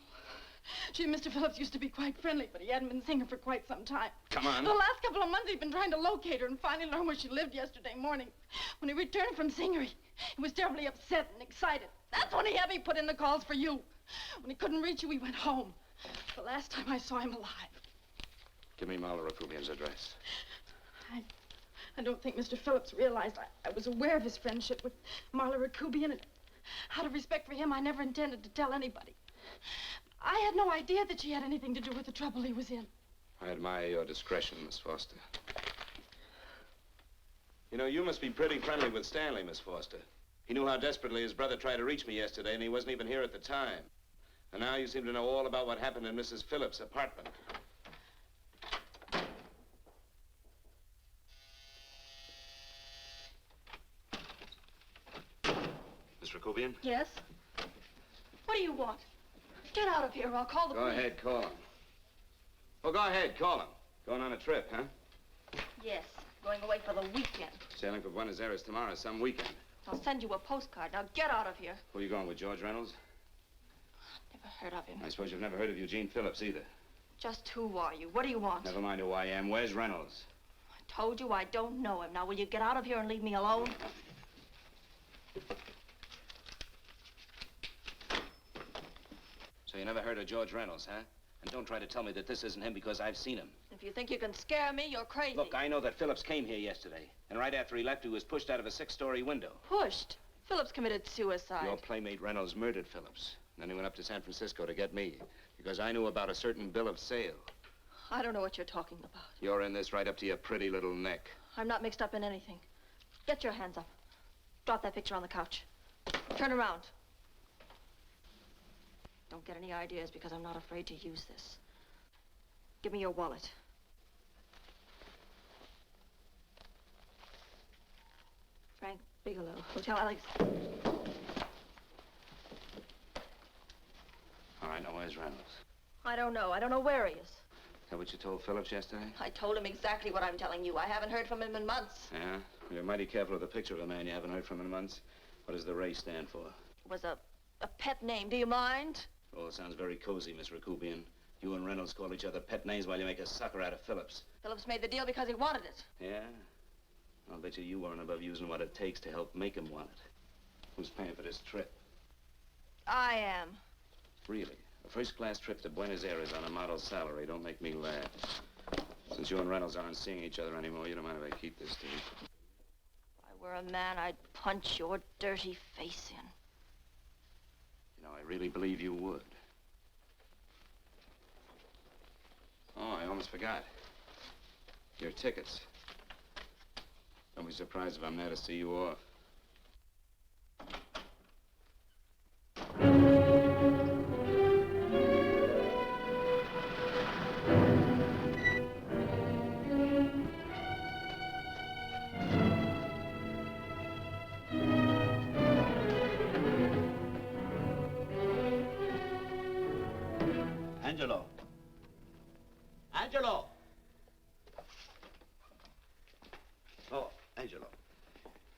She and Mr. Phillips used to be quite friendly, but he hadn't been seeing her for quite some time. Come on. The last couple of months, he'd been trying to locate her and finally learned where she lived yesterday morning. When he returned from seeing her, he was terribly upset and excited. That's when he had me put in the calls for you. When he couldn't reach you, he went home. The last time I saw him alive. Give me Marla Rakubian's address. I don't think Mr. Phillips realized I was aware of his friendship with Marla Rakubian, and out of respect for him, I never intended to tell anybody. I had no idea that she had anything to do with the trouble he was in. I admire your discretion, Miss Foster. You know, you must be pretty friendly with Stanley, Miss Foster. He knew how desperately his brother tried to reach me yesterday, and he wasn't even here at the time. And now you seem to know all about what happened in Mrs. Phillips' apartment. Miss Rakubian? Yes? What do you want? Get out of here or I'll call the Go police. ahead, call him. Well, go ahead, call him. Going on a trip, huh? Yes, going away for the weekend. Sailing for Buenos Aires tomorrow, some weekend. I'll send you a postcard. Now get out of here. Who are you going with, George Reynolds? Never heard of him. I suppose you've never heard of Eugene Phillips either. Just who are you? What do you want? Never mind who I am. Where's Reynolds? I told you I don't know him. Now will you get out of here and leave me alone? So you never heard of George Reynolds, huh? And don't try to tell me that this isn't him because I've seen him. If you think you can scare me, you're crazy. Look, I know that Phillips came here yesterday. And right after he left, he was pushed out of a 6-story window. Pushed? Phillips committed suicide. Your playmate Reynolds murdered Phillips. Then he went up to San Francisco to get me. Because I knew about a certain bill of sale. I don't know what you're talking about. You're in this right up to your pretty little neck. I'm not mixed up in anything. Get your hands up. Drop that picture on the couch. Turn around. Don't get any ideas because I'm not afraid to use this. Give me your wallet. Frank Bigelow, Hotel Alex. All right, now where's Reynolds? I don't know. I don't know where he is. Is that what you told Phillips yesterday? I told him exactly what I'm telling you. I haven't heard from him in months. Yeah? Well, you're mighty careful of the picture of a man you haven't heard from in months. What does the Ray stand for? It was a pet name. Do you mind? Oh, it sounds very cozy, Miss Rakubian. You and Reynolds call each other pet names while you make a sucker out of Phillips. Phillips made the deal because he wanted it. Yeah? I'll bet you weren't above using what it takes to help make him want it. Who's paying for this trip? I am. Really? A first-class trip to Buenos Aires on a model salary. Don't make me laugh. Since you and Reynolds aren't seeing each other anymore, you don't mind if I keep this, do you? If I were a man, I'd punch your dirty face in. You know, I really believe you would. Oh, I almost forgot. Your tickets. Don't be surprised if I'm there to see you off. Angelo. Angelo!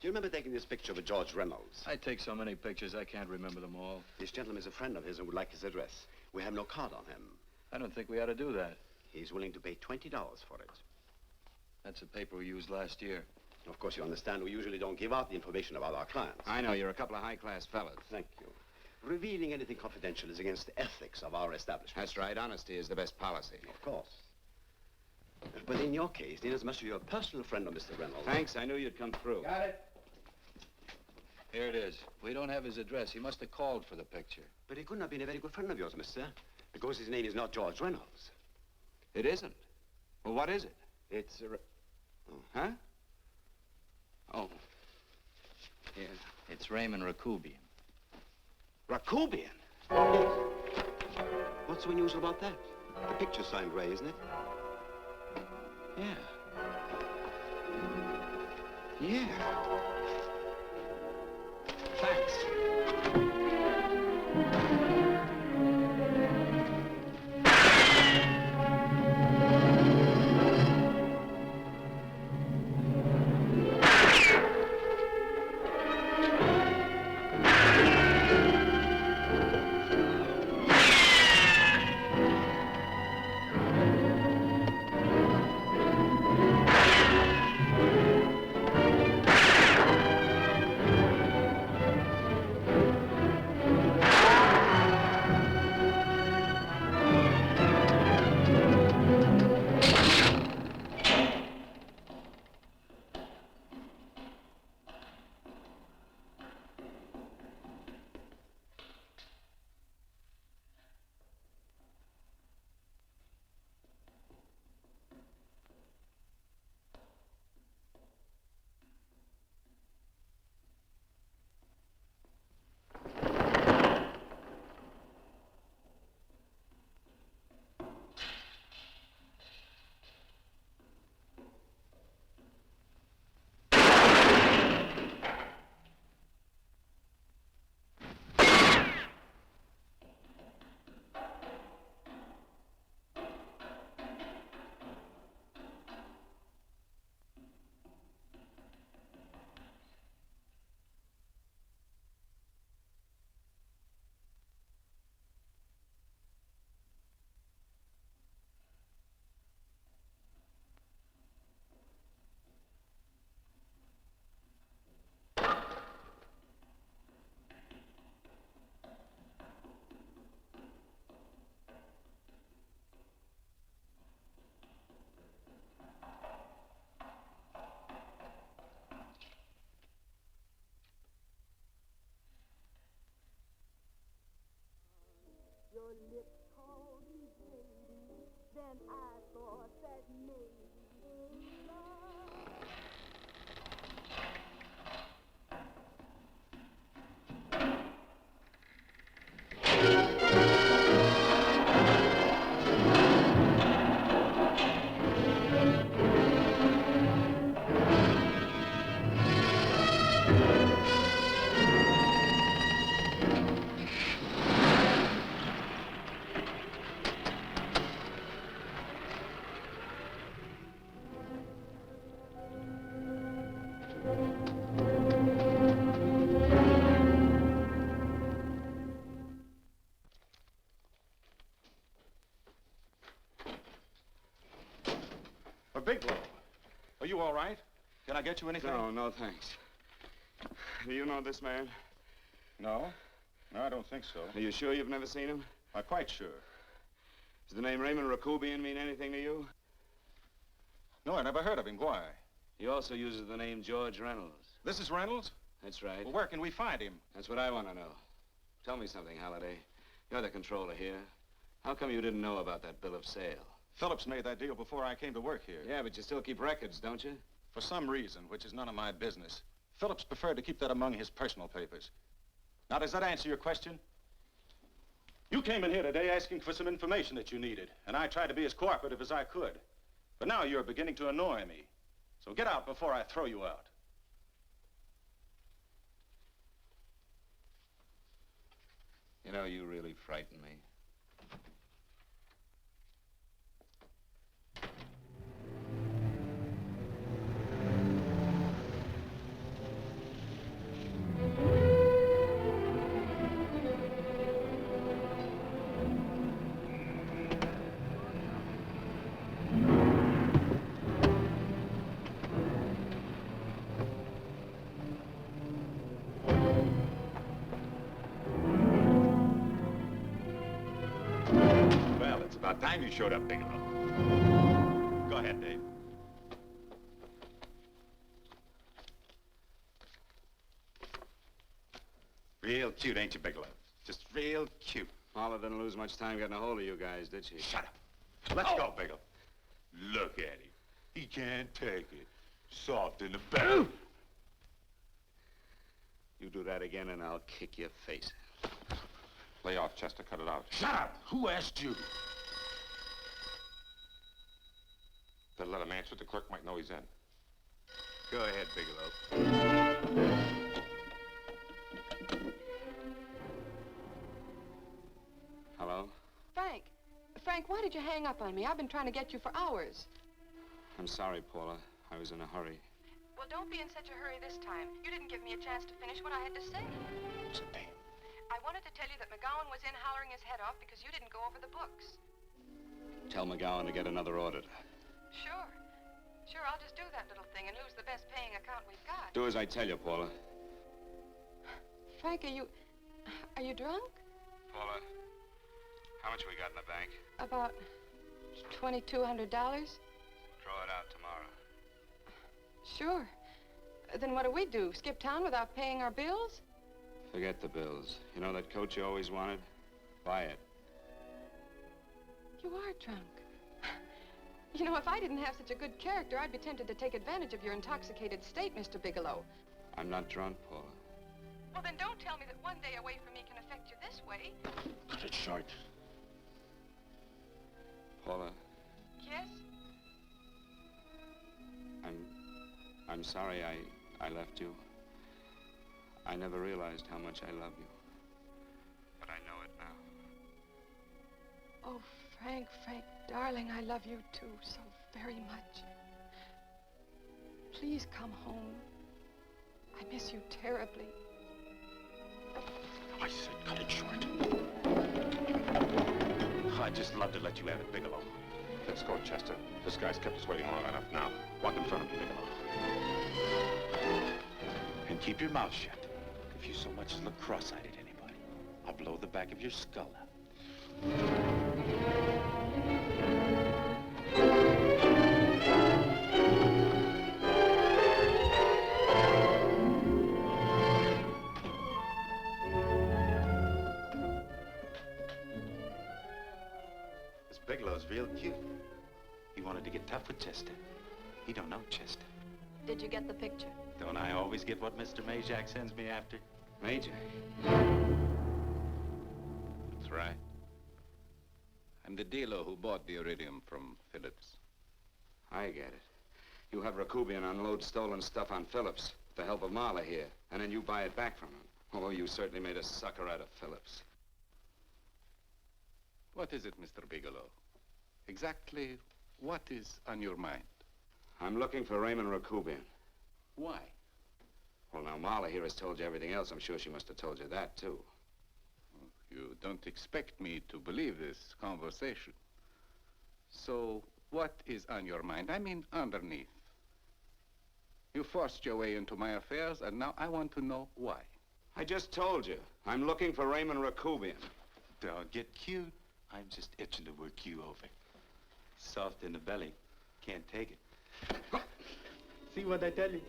you remember taking this picture of George Reynolds? I take so many pictures, I can't remember them all. This gentleman is a friend of his and would like his address. We have no card on him. I don't think we ought to do that. He's willing to pay $20 for it. That's the paper we used last year. Of course, you understand we usually don't give out the information about our clients. I know, you're a couple of high-class fellas. Thank you. Revealing anything confidential is against the ethics of our establishment. That's right. Honesty is the best policy. Of course. But in your case, inasmuch as you're a personal friend of Mr. Reynolds... Thanks. I knew you'd come through. Got it. Here it is. We don't have his address. He must have called for the picture. But he couldn't have been a very good friend of yours, mister, because his name is not George Reynolds. It isn't? Well, what is it? It's a... Huh? Oh. Yeah. It's Raymond Rakubian. Rakubian? What's so unusual about that? The picture's signed Ray, isn't it? Yeah. Yeah. Thanks. Your lips called me baby, then I thought that maybe love. Bigelow, are you all right? Can I get you anything? No, thanks. Do you know this man? No. No, I don't think so. Are you sure you've never seen him? I'm quite sure. Does the name Raymond Rakubian mean anything to you? No, I never heard of him. Why? He also uses the name George Reynolds. This is Reynolds? That's right. Well, where can we find him? That's what I want to know. Tell me something, Halliday. You're the controller here. How come you didn't know about that bill of sale? Phillips made that deal before I came to work here. Yeah, but you still keep records, don't you? For some reason, which is none of my business, Phillips preferred to keep that among his personal papers. Now, does that answer your question? You came in here today asking for some information that you needed, and I tried to be as cooperative as I could. But now you're beginning to annoy me. So get out before I throw you out. You know, you really frighten me. about time you showed up, Bigelow. Go ahead, Dave. Real cute, ain't you, Bigelow? Just real cute. Paula didn't lose much time getting a hold of you guys, did she? Shut up. Let's go, Bigelow. Look at him. He can't take it. Soft in the belly. You do that again and I'll kick your face. Lay off, Chester. Cut it out. Shut up! Who asked you? Better let him answer. The clerk might know he's in. Go ahead, Bigelow. Hello? Frank, why did you hang up on me? I've been trying to get you for hours. I'm sorry, Paula. I was in a hurry. Well, don't be in such a hurry this time. You didn't give me a chance to finish what I had to say. What's the name? I wanted to tell you that McGowan was in hollering his head off because you didn't go over the books. Tell McGowan to get another auditor. Sure. Sure, I'll just do that little thing and lose the best paying account we've got. Do as I tell you, Paula. Frank, are you drunk? Paula, how much we got in the bank? About $2,200. Draw it out tomorrow. Sure. Then what do? Skip town without paying our bills? Forget the bills. You know that coat you always wanted? Buy it. You are drunk. You know, if I didn't have such a good character, I'd be tempted to take advantage of your intoxicated state, Mr. Bigelow. I'm not drunk, Paula. Well, then don't tell me that one day away from me can affect you this way. Cut it short. Paula, Yes? I'm sorry I left you. I never realized how much I love you. But I know it now. Oh, Frank, darling, I love you too so very much. Please come home. I miss you terribly. I said cut it short. I'd just love to let you have it, Bigelow. Let's go, Chester. This guy's kept us waiting long enough now. Walk in front of me, Bigelow. And keep your mouth shut. If you so much as look cross-eyed at anybody, I'll blow the back of your skull out. This Bigelow's real cute. He wanted to get tough with Chester. He don't know Chester. Did you get the picture? Don't I always get what Mr. Majak sends me after? Major? That's right. I'm the dealer who bought the iridium from Phillips. I get it. You have Rakubian unload stolen stuff on Phillips with the help of Marla here, and then you buy it back from him. Oh, you certainly made a sucker out of Phillips. What is it, Mr. Bigelow? Exactly what is on your mind? I'm looking for Raymond Rakubian. Why? Well, now, Marla here has told you everything else. I'm sure she must have told you that, too. You don't expect me to believe this conversation. So, what is on your mind? I mean, underneath. You forced your way into my affairs, and now I want to know why. I just told you. I'm looking for Raymond Rakubian. Don't get cute. I'm just itching to work you over. Soft in the belly. Can't take it. See what I tell you?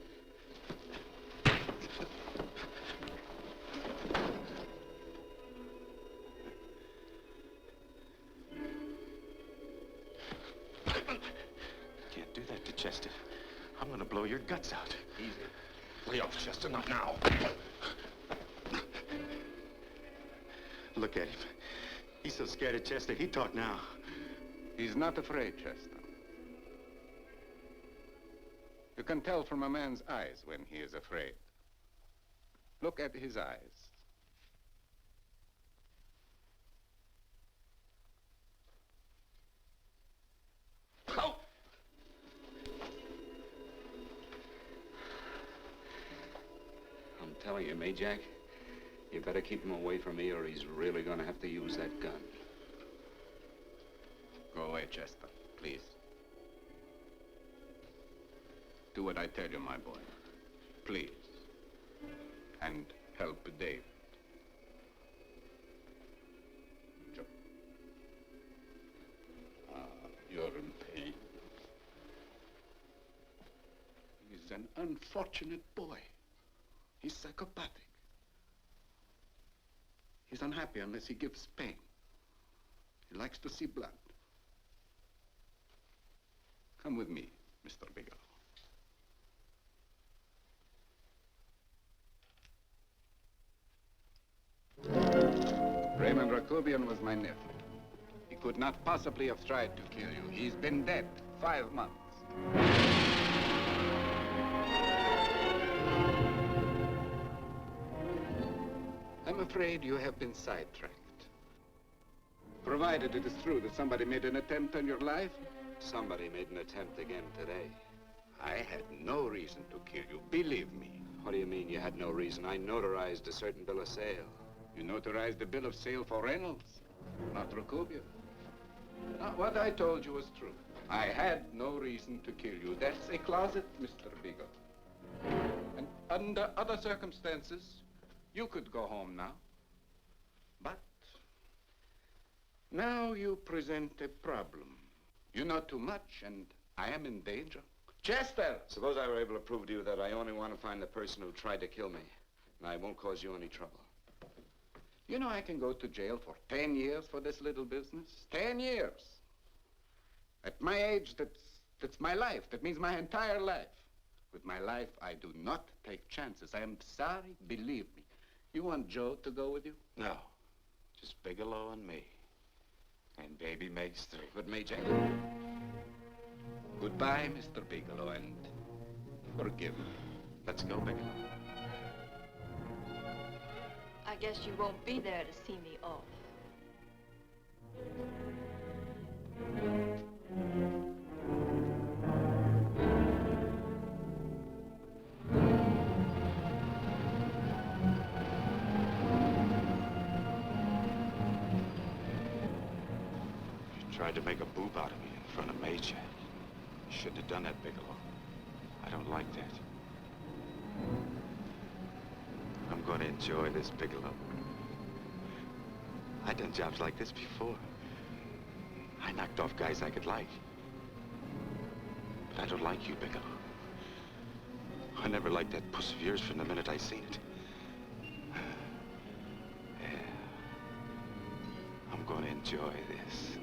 Can't do that to Chester. I'm gonna blow your guts out. Easy. Lay off, Chester, not now. Look at him. He's so scared of Chester, he talk now. He's not afraid, Chester. You can tell from a man's eyes when he is afraid. Look at his eyes. Oh! I'm telling you, Majak, you better keep him away from me or he's really gonna have to use that gun. Go away, Chester, please. Do what I tell you, my boy. Please. And help Dave. an unfortunate boy. He's psychopathic. He's unhappy unless he gives pain. He likes to see blood. Come with me, Mr. Bigelow. Raymond Rakubian was my nephew. He could not possibly have tried to kill you. He's been dead 5 months. I'm afraid you have been sidetracked. Provided it is true that somebody made an attempt on your life. Somebody made an attempt again today. I had no reason to kill you, believe me. What do you mean you had no reason? I notarized a certain bill of sale. You notarized the bill of sale for Reynolds, not Rakubian. Not what I told you was true. I had no reason to kill you. That's a closet, Mr. Bigelow. And under other circumstances, you could go home now. But now you present a problem. You know too much, and I am in danger. Chester! Suppose I were able to prove to you that I only want to find the person who tried to kill me, and I won't cause you any trouble. You know I can go to jail for 10 years for this little business. 10 years. At my age, that's my life. That means my entire life. With my life, I do not take chances. I am sorry, believe me. You want Joe to go with you? No. Just Bigelow and me. And baby makes 3. But Major, goodbye, Mr. Bigelow, and forgive me. Let's go, Bigelow. I guess you won't be there to see me off. You tried to make a boob out of me in front of Major. You shouldn't have done that, Bigelow. I don't like that. I'm going to enjoy this, Bigelow. I've done jobs like this before. I knocked off guys I could like. But I don't like you, Bigelow. I never liked that puss of yours from the minute I seen it. Yeah. I'm going to enjoy this.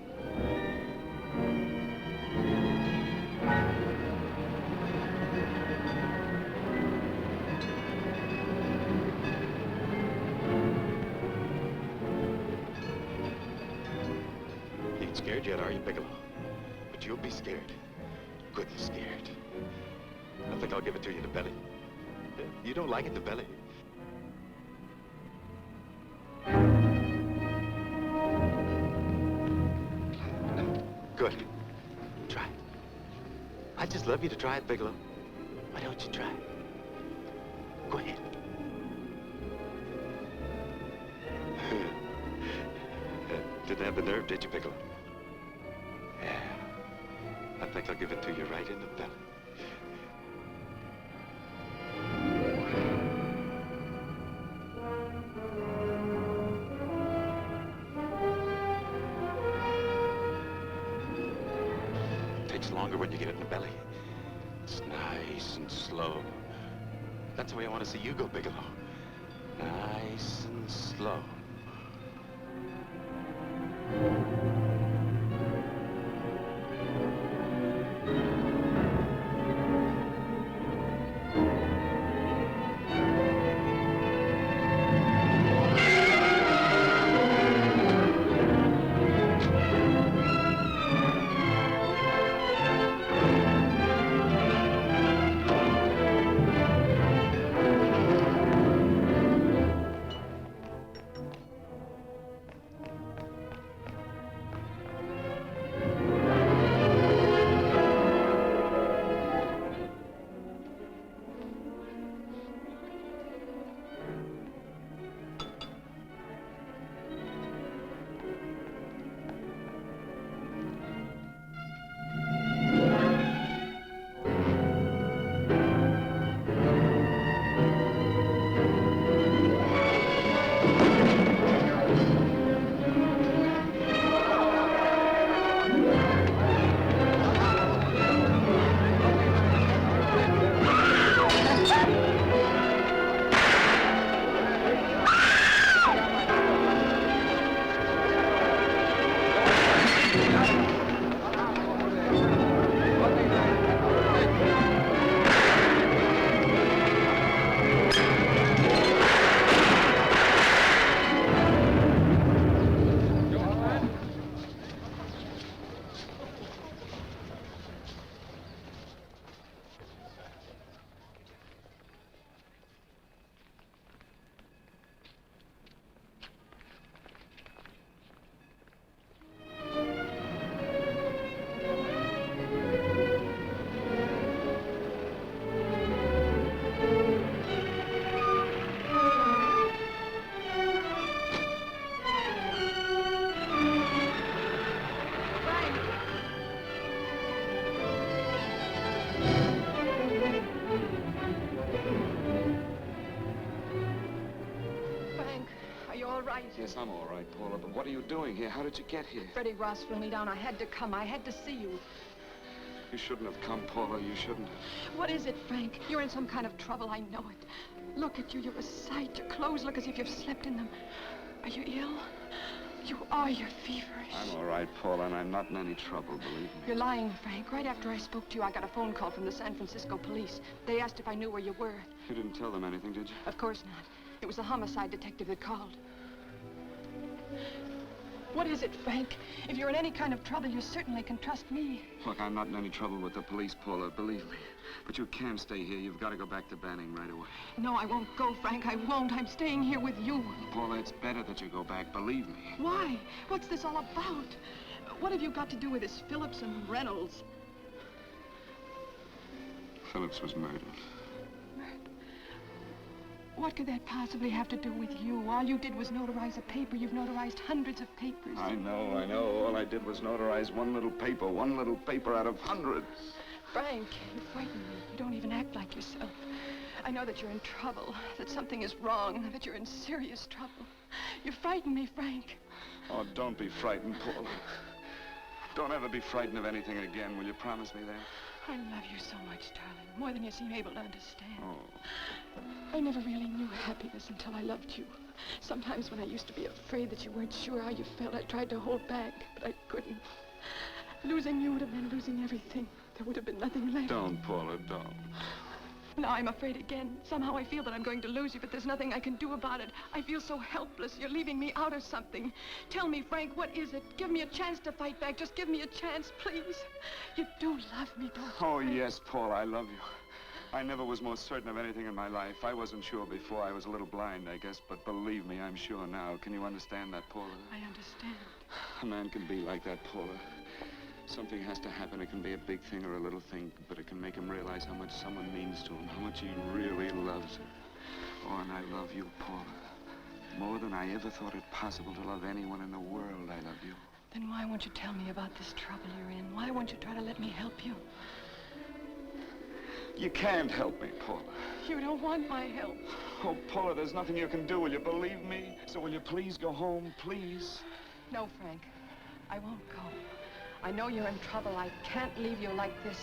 Scared yet, are you, Bigelow? But you'll be scared. Good and scared. I think I'll give it to you in the belly. You don't like it in the belly? Good. Try it. I'd just love you to try it, Bigelow. Why don't you try it? Go ahead. Didn't have the nerve, did you, Bigelow? Yeah. I think I'll give it to you right in the belly. It takes longer when you get it in the belly. It's nice and slow. That's the way I want to see you go, Bigelow. Nice and slow. you all right? Yes, I'm all right, Paula, but what are you doing here? How did you get here? Freddie Ross flew me down. I had to come. I had to see you. You shouldn't have come, Paula. You shouldn't have. What is it, Frank? You're in some kind of trouble. I know it. Look at you. You're a sight. Your clothes look as if you've slept in them. Are you ill? You are. You're feverish. I'm all right, Paula, and I'm not in any trouble, believe me. You're lying, Frank. Right after I spoke to you, I got a phone call from the San Francisco police. They asked if I knew where you were. You didn't tell them anything, did you? Of course not. It was the homicide detective that called. What is it, Frank? If you're in any kind of trouble, you certainly can trust me. Look, I'm not in any trouble with the police, Paula, believe me. But you can't stay here. You've got to go back to Banning right away. No, I won't go, Frank. I won't. I'm staying here with you. Paula, it's better that you go back, believe me. Why? What's this all about? What have you got to do with this Phillips and Reynolds? Phillips was murdered. What could that possibly have to do with you? All you did was notarize a paper. You've notarized hundreds of papers. I know. All I did was notarize one little paper out of hundreds. Frank, you frighten me. You don't even act like yourself. I know that you're in trouble, that something is wrong, that you're in serious trouble. You frighten me, Frank. Oh, don't be frightened, Paula. Don't ever be frightened of anything again. Will you promise me that? I love you so much, darling, more than you seem able to understand. Oh. I never really knew happiness until I loved you. Sometimes when I used to be afraid that you weren't sure how you felt, I tried to hold back, but I couldn't. Losing you would have meant losing everything. There would have been nothing left. Don't, Paula, don't. Now I'm afraid again. Somehow I feel that I'm going to lose you, but there's nothing I can do about it. I feel so helpless. You're leaving me out of something. Tell me, Frank, what is it? Give me a chance to fight back. Just give me a chance, please. You do love me, don't you? Oh, yes, Paula, I love you. I never was more certain of anything in my life. I wasn't sure before. I was a little blind, I guess, but believe me, I'm sure now. Can you understand that, Paula? I understand. A man can be like that, Paula. Something has to happen. It can be a big thing or a little thing, but it can make him realize how much someone means to him, how much he really loves her. Oh, and I love you, Paula. More than I ever thought it possible to love anyone in the world, I love you. Then why won't you tell me about this trouble you're in? Why won't you try to let me help you? You can't help me, Paula. You don't want my help. Oh, Paula, there's nothing you can do. Will you believe me? So will you please go home, please? No, Frank. I won't go. I know you're in trouble. I can't leave you like this.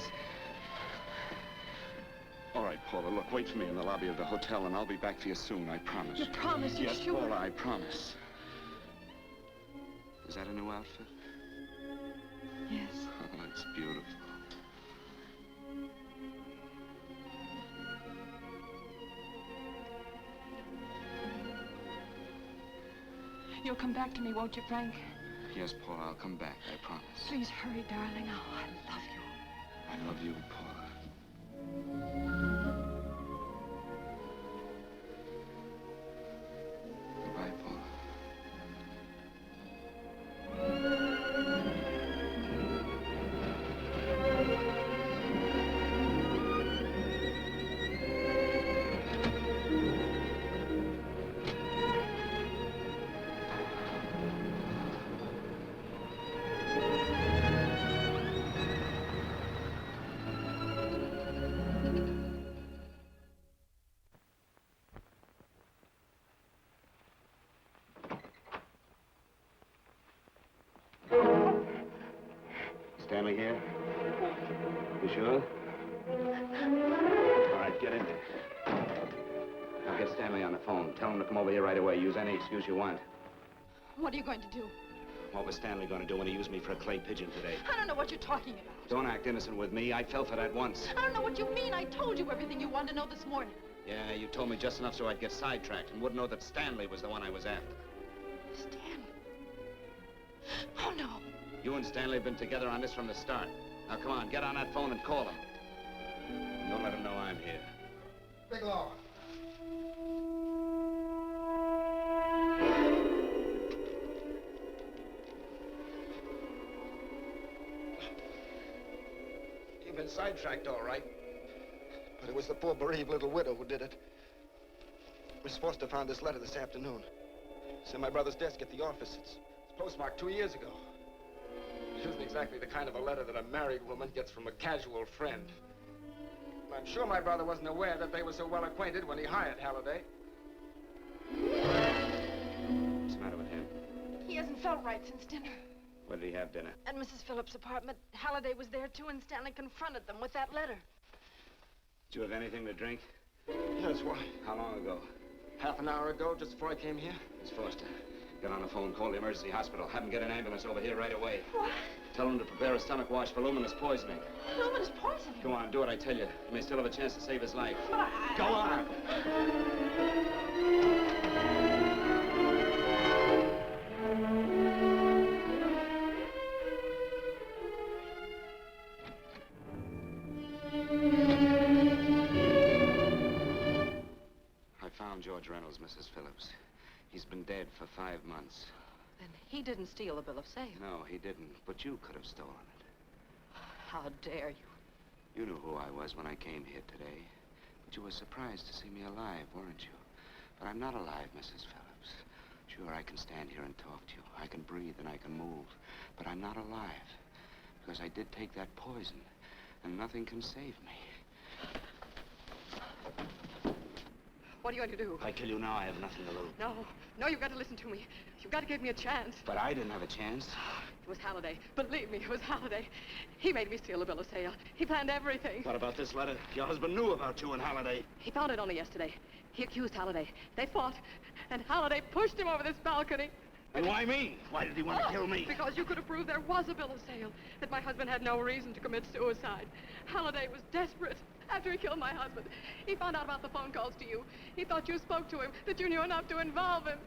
All right, Paula, look, wait for me in the lobby of the hotel, and I'll be back for you soon, I promise. You promise? You're yes, sure? Paula, I promise. Is that a new outfit? Yes. Oh, it's beautiful. You'll come back to me, won't you, Frank? Yes, Paula, I'll come back, I promise. Please hurry, darling. Oh, I love you. I love you, Paula. Goodbye, Paula. Stanley here? You sure? All right, get in there. Now get Stanley on the phone. Tell him to come over here right away. Use any excuse you want. What are you going to do? What was Stanley going to do when he used me for a clay pigeon today? I don't know what you're talking about. Don't act innocent with me. I fell for that once. I don't know what you mean. I told you everything you wanted to know this morning. Yeah, you told me just enough so I'd get sidetracked and wouldn't know that Stanley was the one I was after. Stanley? Oh, no. You and Stanley have been together on this from the start. Now, come on, get on that phone and call him. Don't let him know I'm here. Bigelow. You've been sidetracked, all right. But it was the poor bereaved little widow who did it. Miss Foster found this letter this afternoon. It's in my brother's desk at the office. It's postmarked 2 years ago. It isn't exactly the kind of a letter that a married woman gets from a casual friend. I'm sure my brother wasn't aware that they were so well acquainted when he hired Halliday. felt right since dinner. Where did he have dinner? At Mrs. Phillips' apartment. Halliday was there, too, and Stanley confronted them with that letter. Did you have anything to drink? Yes, why? How long ago? Half an hour ago, just before I came here. Miss Foster, get on the phone, call the emergency hospital. Have them get an ambulance over here right away. What? Tell them to prepare a stomach wash for luminous poisoning. Luminous poisoning? Go on, do what I tell you. You may still have a chance to save his life. But Go on! I found George Reynolds, Mrs. Phillips. He's been dead for 5 months. Then he didn't steal the bill of sale. No, he didn't. But you could have stolen it. How dare you? You knew who I was when I came here today. But you were surprised to see me alive, weren't you? But I'm not alive, Mrs. Phillips. Sure, I can stand here and talk to you. I can breathe and I can move. But I'm not alive. Because I did take that poison. And nothing can save me. What are you going to do? If I kill you now, I have nothing to lose. No, you've got to listen to me. You've got to give me a chance. But I didn't have a chance. It was Halliday. Believe me, it was Halliday. He made me steal the bill of sale. He planned everything. What about this letter? Your husband knew about you and Halliday. He found it only yesterday. He accused Halliday. They fought, and Halliday pushed him over this balcony. And why me? Why did he want to kill me? Because you could have proved there was a bill of sale, that my husband had no reason to commit suicide. Halliday was desperate. After he killed my husband, he found out about the phone calls to you. He thought you spoke to him, that you knew enough to involve him.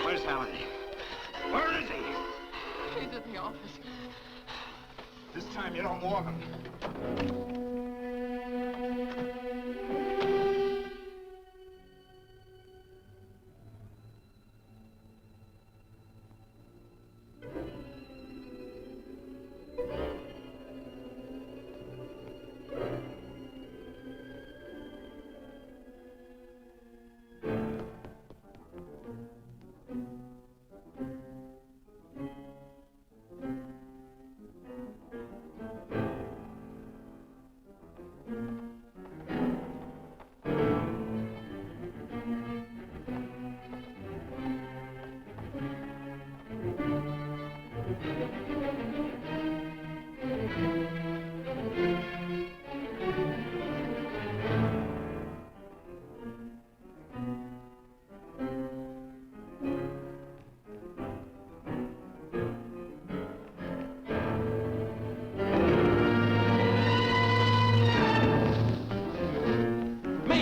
Where's Halliday? Where is he? He's in the office. This time you don't walk him.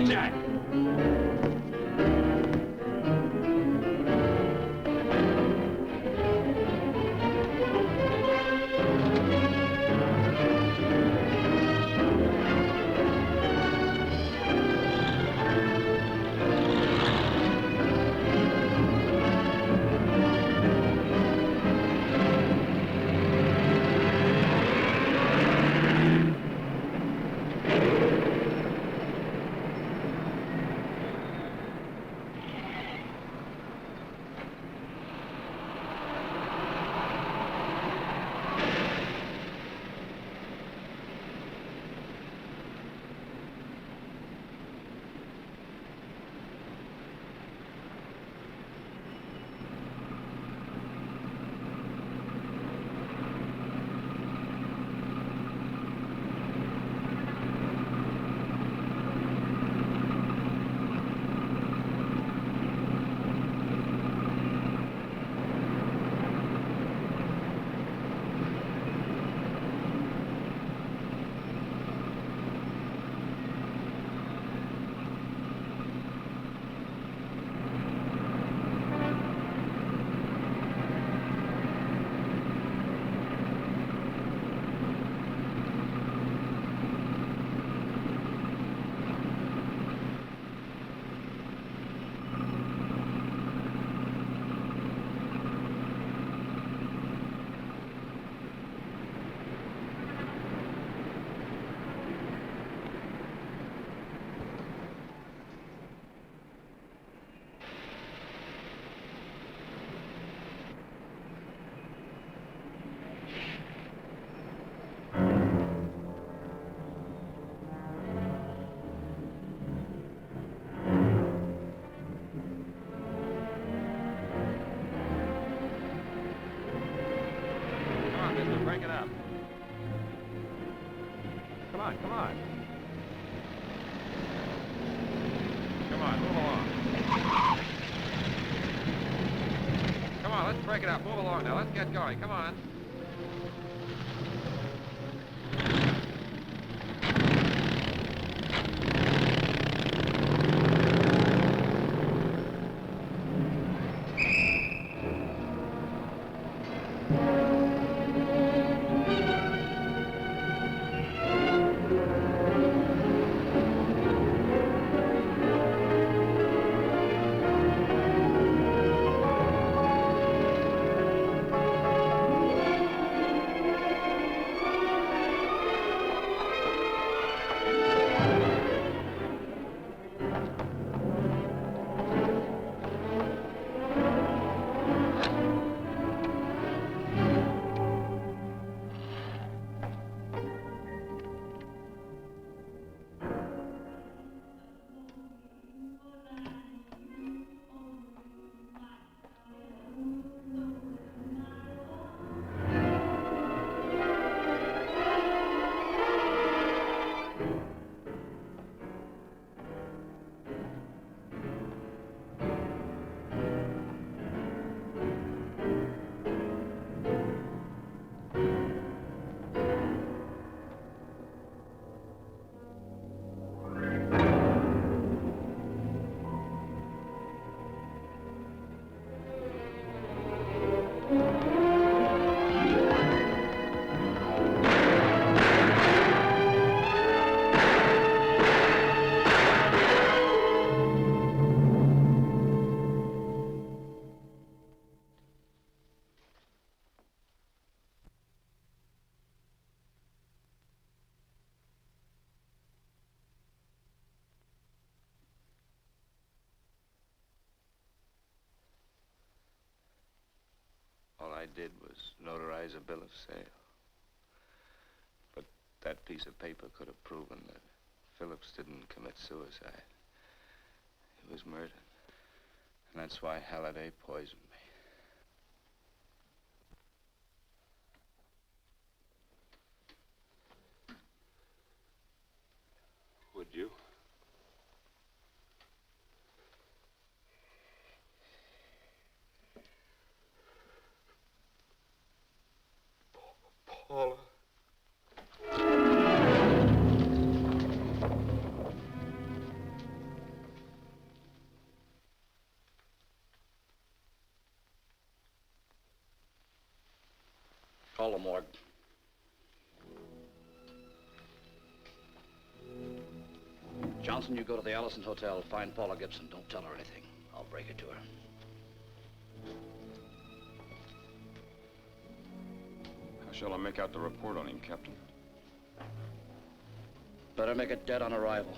Jack! break it up. Move along now. Let's get going. Come on. All I did was notarize a bill of sale. But that piece of paper could have proven that Phillips didn't commit suicide. He was murdered. And that's why Halliday poisoned me. Would you? Paula. Call the morgue. Johnson, you go to the Allison Hotel. Find Paula Gibson. Don't tell her anything. I'll break it to her. How shall I make out the report on him, Captain? Better make it dead on arrival.